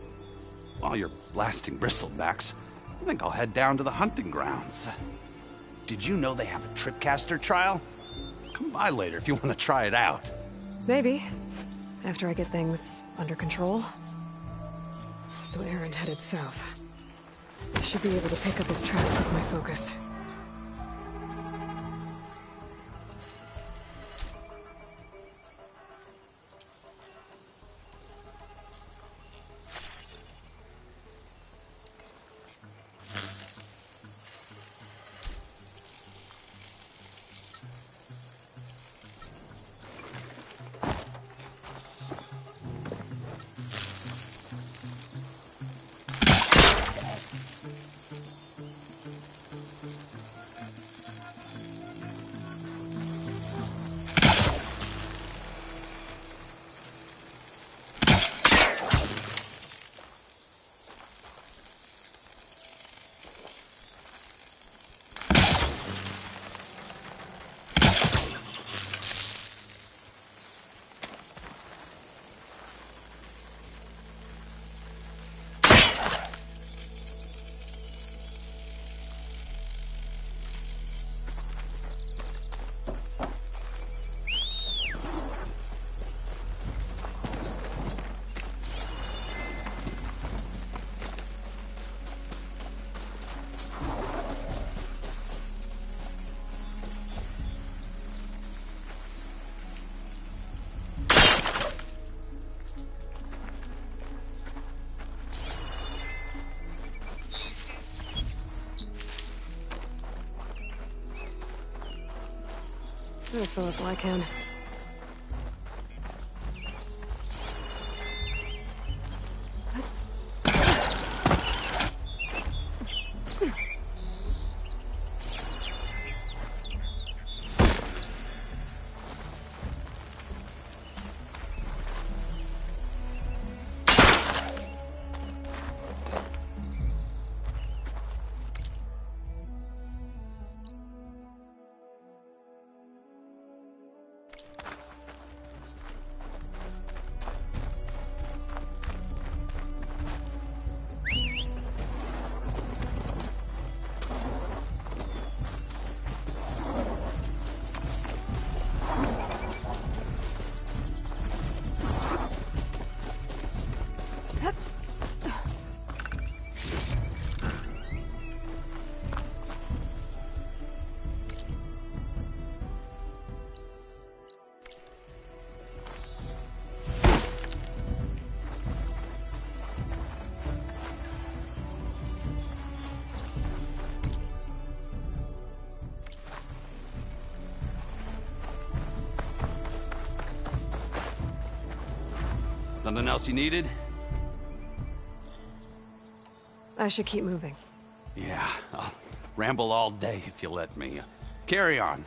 While you're blasting bristlebacks, I think I'll head down to the hunting grounds. Did you know they have a tripcaster trial? Come by later if you want to try it out. Maybe. After I get things under control. So Aaron headed south. I should be able to pick up his tracks with my focus. I'll fill up all I can. Something else you needed? I should keep moving. Yeah, I'll ramble all day if you let me. Carry on.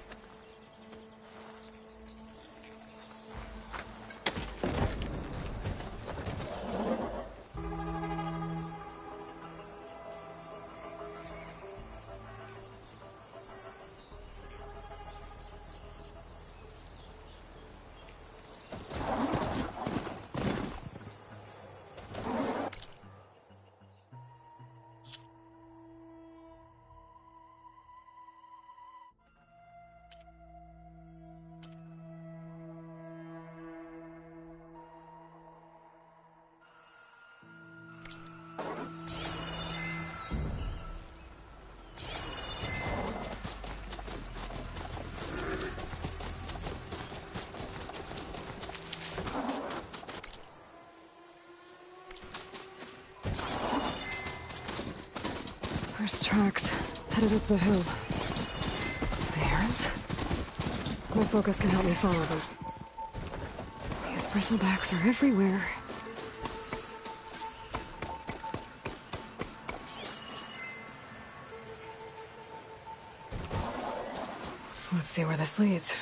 First tracks, headed up the hill. The herons? My focus can help me follow them. These bristlebacks are everywhere. Let's see where this leads.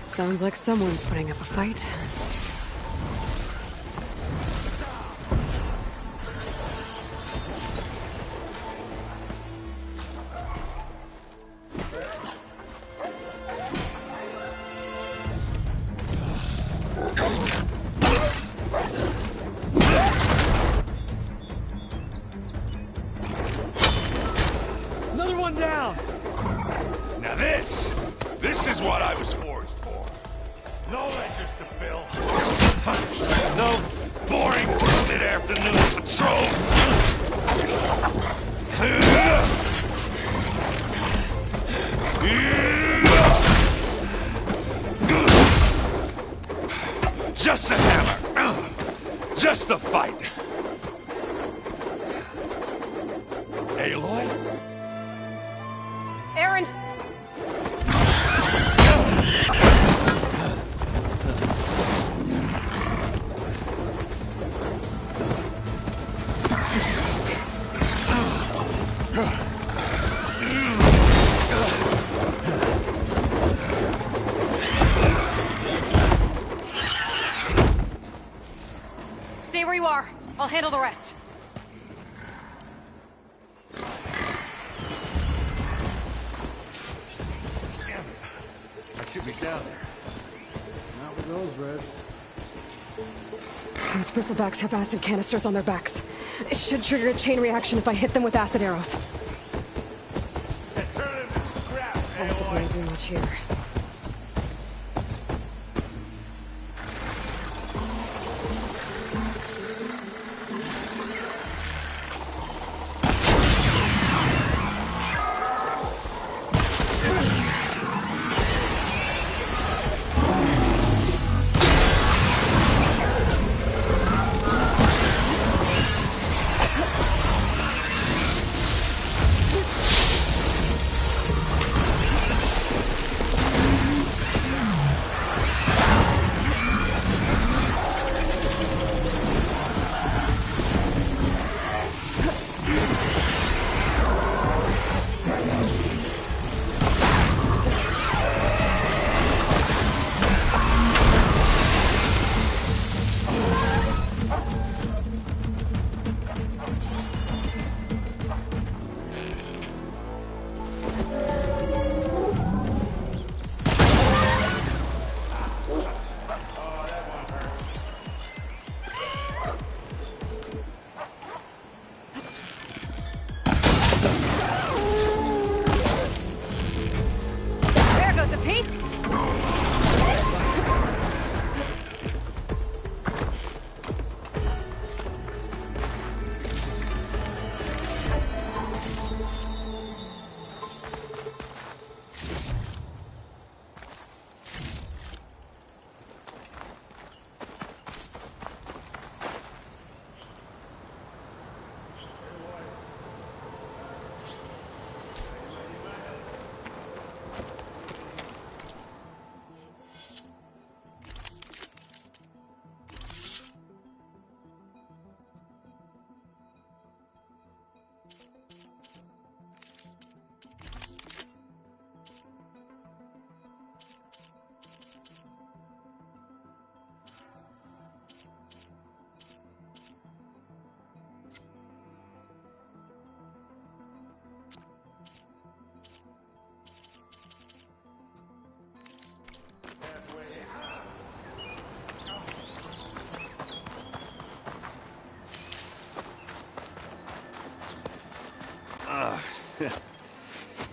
Sounds like someone's putting up a fight. Another one down! Now this is what I was forged for. No ledgers to fill. No boring mid-afternoon patrols. Just the hammer. Just the fight. Aloy? Errand! Stay where you are. I'll handle the rest. I should be down there. Not with those reds. Those bristlebacks have acid canisters on their backs. It should trigger a chain reaction if I hit them with acid arrows. Acid won't do much here.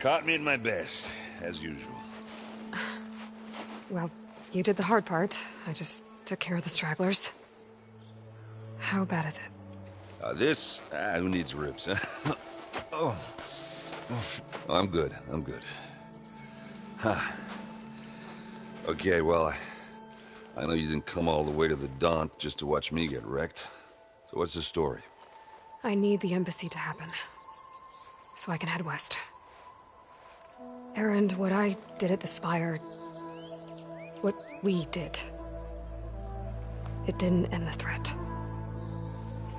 Caught me at my best, as usual. Well, you did the hard part. I just took care of the stragglers. How bad is it? Who needs ribs, huh? Oh. I'm good, I'm good. Huh. Okay, well, I know you didn't come all the way to the Daunt just to watch me get wrecked. So what's the story? I need the embassy to happen, so I can head west. Erend, what I did at the Spire... what we did... it didn't end the threat.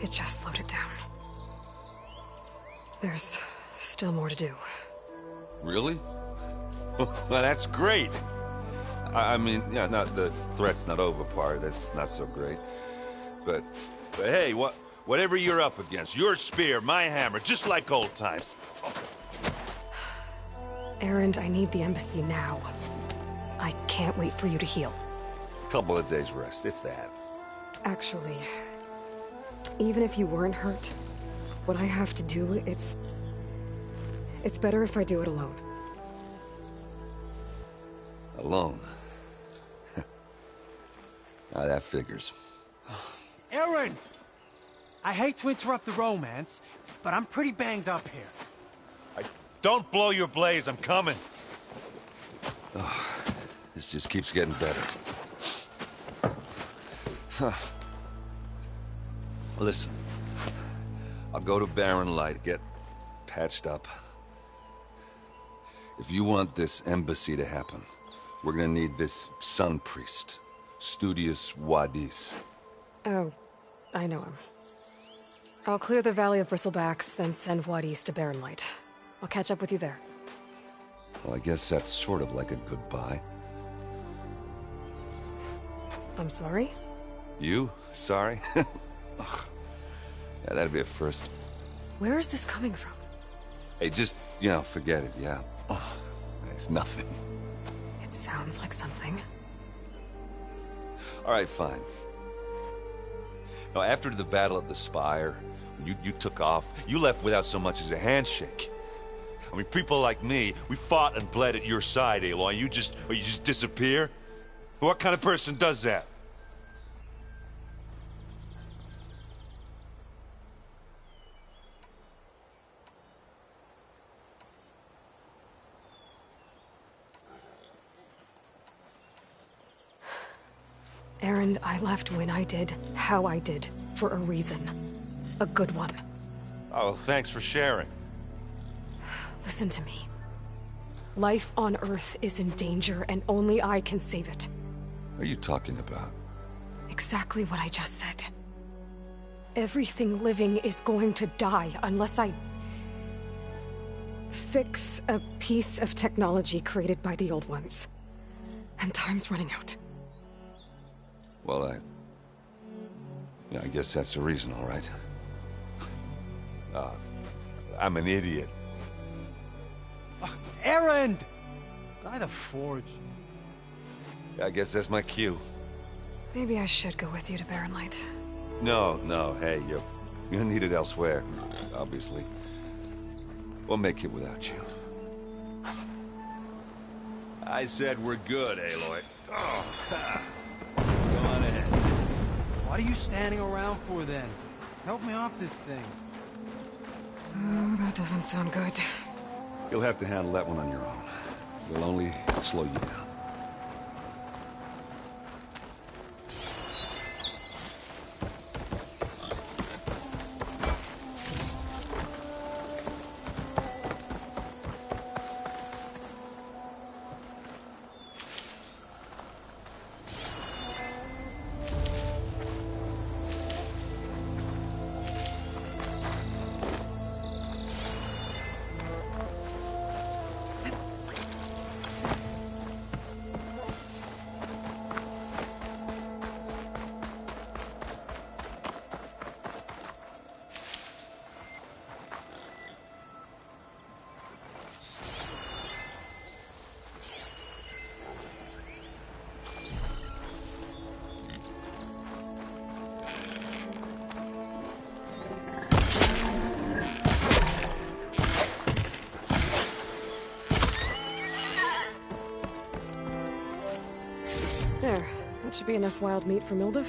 It just slowed it down. There's still more to do. Really? Well, that's great. I mean, yeah, the threat's not over part, that's not so great. But hey, whatever you're up against, your spear, my hammer, just like old times. Erend, I need the embassy now. I can't wait for you to heal. Couple of days rest, if that. Actually, even if you weren't hurt, what I have to do, it's better if I do it alone. Alone? Now that figures. Aaron! I hate to interrupt the romance, but I'm pretty banged up here. Don't blow your blaze, I'm coming. Oh, this just keeps getting better. Huh. Listen, I'll go to Barren Light, get patched up. If you want this embassy to happen, we're gonna need this sun priest, Studius Wadis. Oh, I know him. I'll clear the Valley of Bristlebacks, then send Wadis to Barren Light. I'll catch up with you there. Well, I guess that's sort of like a goodbye. I'm sorry? You? Sorry? Ugh. Yeah, that'd be a first. Where is this coming from? Hey, just, forget it, yeah. Oh, it's nothing. It sounds like something. All right, fine. Now, after the Battle of the Spire, when you took off, you left without so much as a handshake. I mean, people like me, we fought and bled at your side, Aloy. You just disappear? What kind of person does that? Erend, I left when I did, how I did, for a reason. A good one. Oh, thanks for sharing. Listen to me. Life on Earth is in danger, and only I can save it. What are you talking about? Exactly what I just said. Everything living is going to die unless I... fix a piece of technology created by the Old Ones. And time's running out. Well, I guess that's the reason, all right. I'm an idiot. Erend! By the Forge. I guess that's my cue. Maybe I should go with you to Barren Light. No, hey, you're needed elsewhere, obviously. We'll make it without you. I said we're good, Aloy. Oh, go on ahead. What are you standing around for, then? Help me off this thing. Oh, that doesn't sound good. You'll have to handle that one on your own. We'll only slow you down. That should be enough wild meat for Mildef.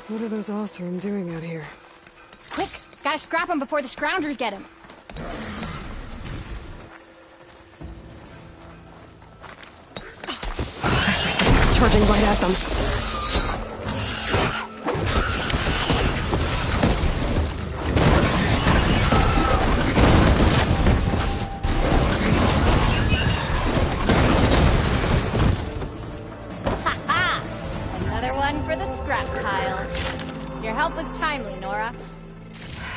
What are those Oseram doing out here? Quick! Gotta scrap him before the scroungers get him! Charging right at them. Another one for the scrap pile. Your help was timely, Nora.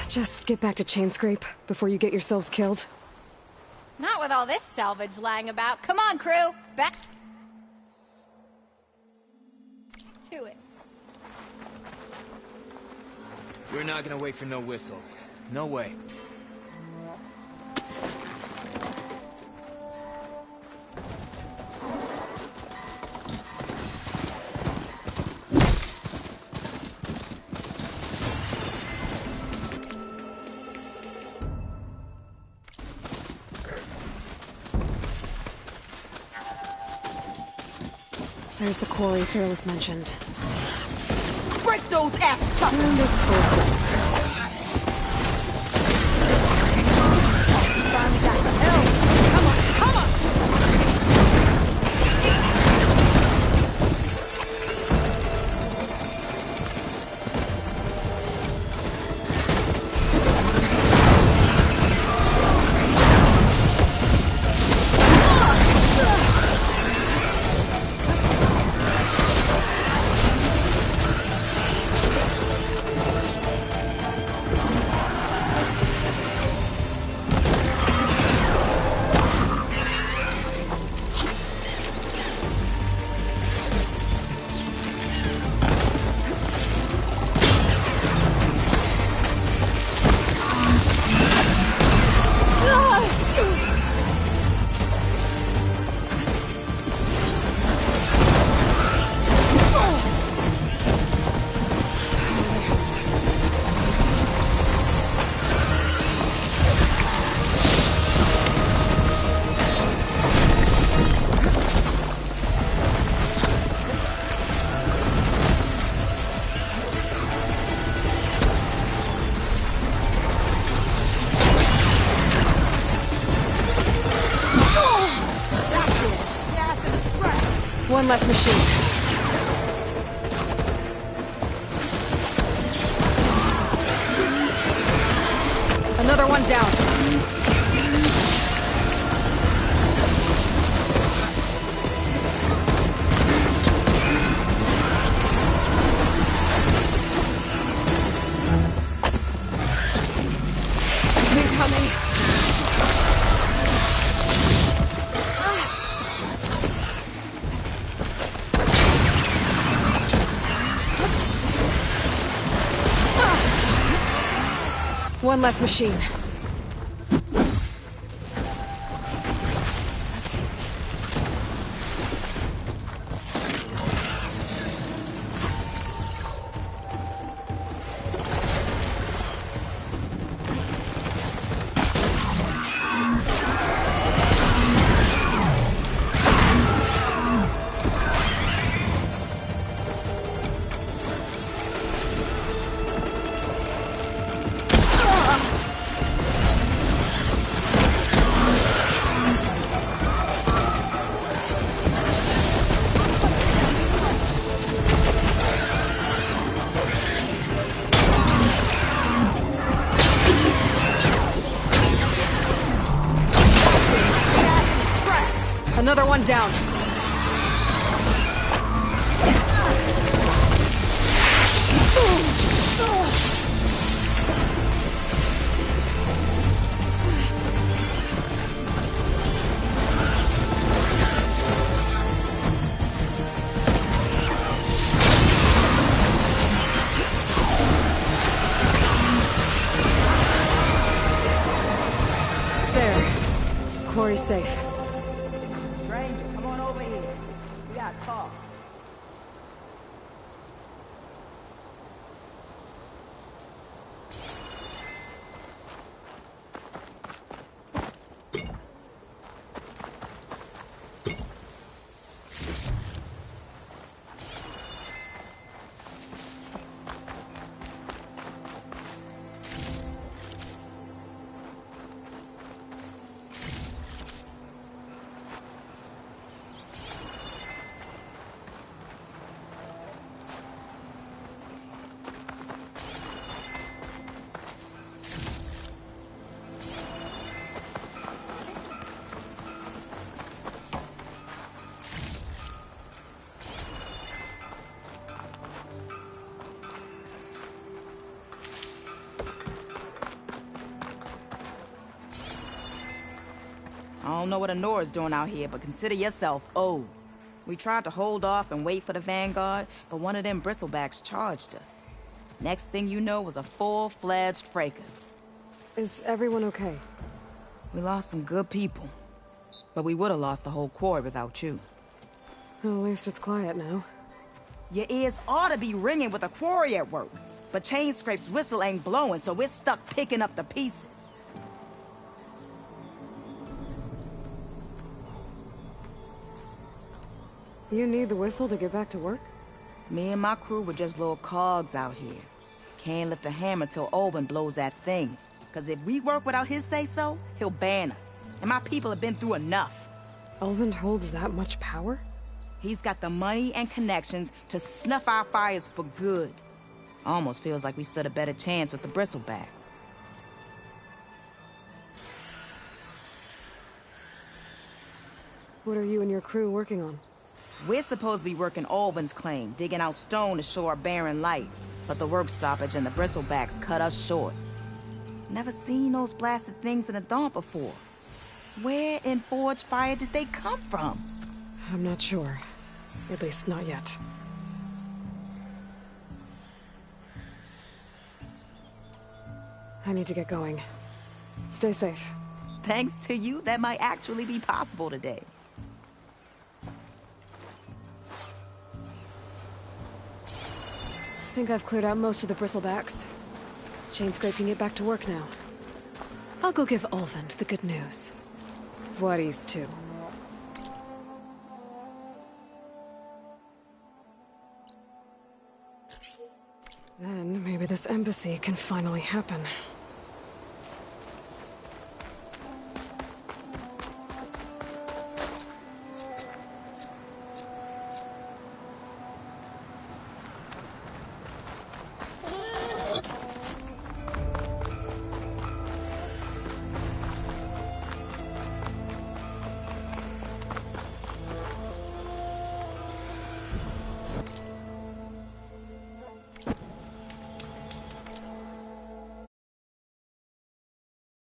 Just get back to Chainscrape before you get yourselves killed. Not with all this salvage lying about. Come on, crew! Back to it. We're not gonna wait for no whistle. No way. There's the quarry Fearless mentioned. Break those ass choppers! And it's full of prisoners. Finally got some help! Come on, come on! less machine. Another one down. Incoming. One less machine. Another one down. There. Quarry's safe. Stranger, come on over here. We gotta talk. I don't know what Honora's doing out here, but consider yourself owed. We tried to hold off and wait for the Vanguard, but one of them bristlebacks charged us. Next thing you know was a full-fledged fracas. Is everyone okay? We lost some good people, but we would have lost the whole quarry without you. Well, at least it's quiet now. Your ears ought to be ringing with a quarry at work, but Chain Scrape's whistle ain't blowing, so we're stuck picking up the pieces. You need the whistle to get back to work? Me and my crew were just little cogs out here. Can't lift a hammer till Olvin blows that thing. Cause if we work without his say-so, he'll ban us. And my people have been through enough. Olvin holds that much power? He's got the money and connections to snuff our fires for good. Almost feels like we stood a better chance with the bristlebacks. What are you and your crew working on? We're supposed to be working Olvin's claim, digging out stone to show our barren light. But the work stoppage and the bristlebacks cut us short. Never seen those blasted things in a Daunt before. Where in Forge Fire did they come from? I'm not sure. At least not yet. I need to get going. Stay safe. Thanks to you, that might actually be possible today. I think I've cleared out most of the bristlebacks. Chain Scrape can get back to work now. I'll go give Olvin the good news. Voorhees too. Then maybe this embassy can finally happen.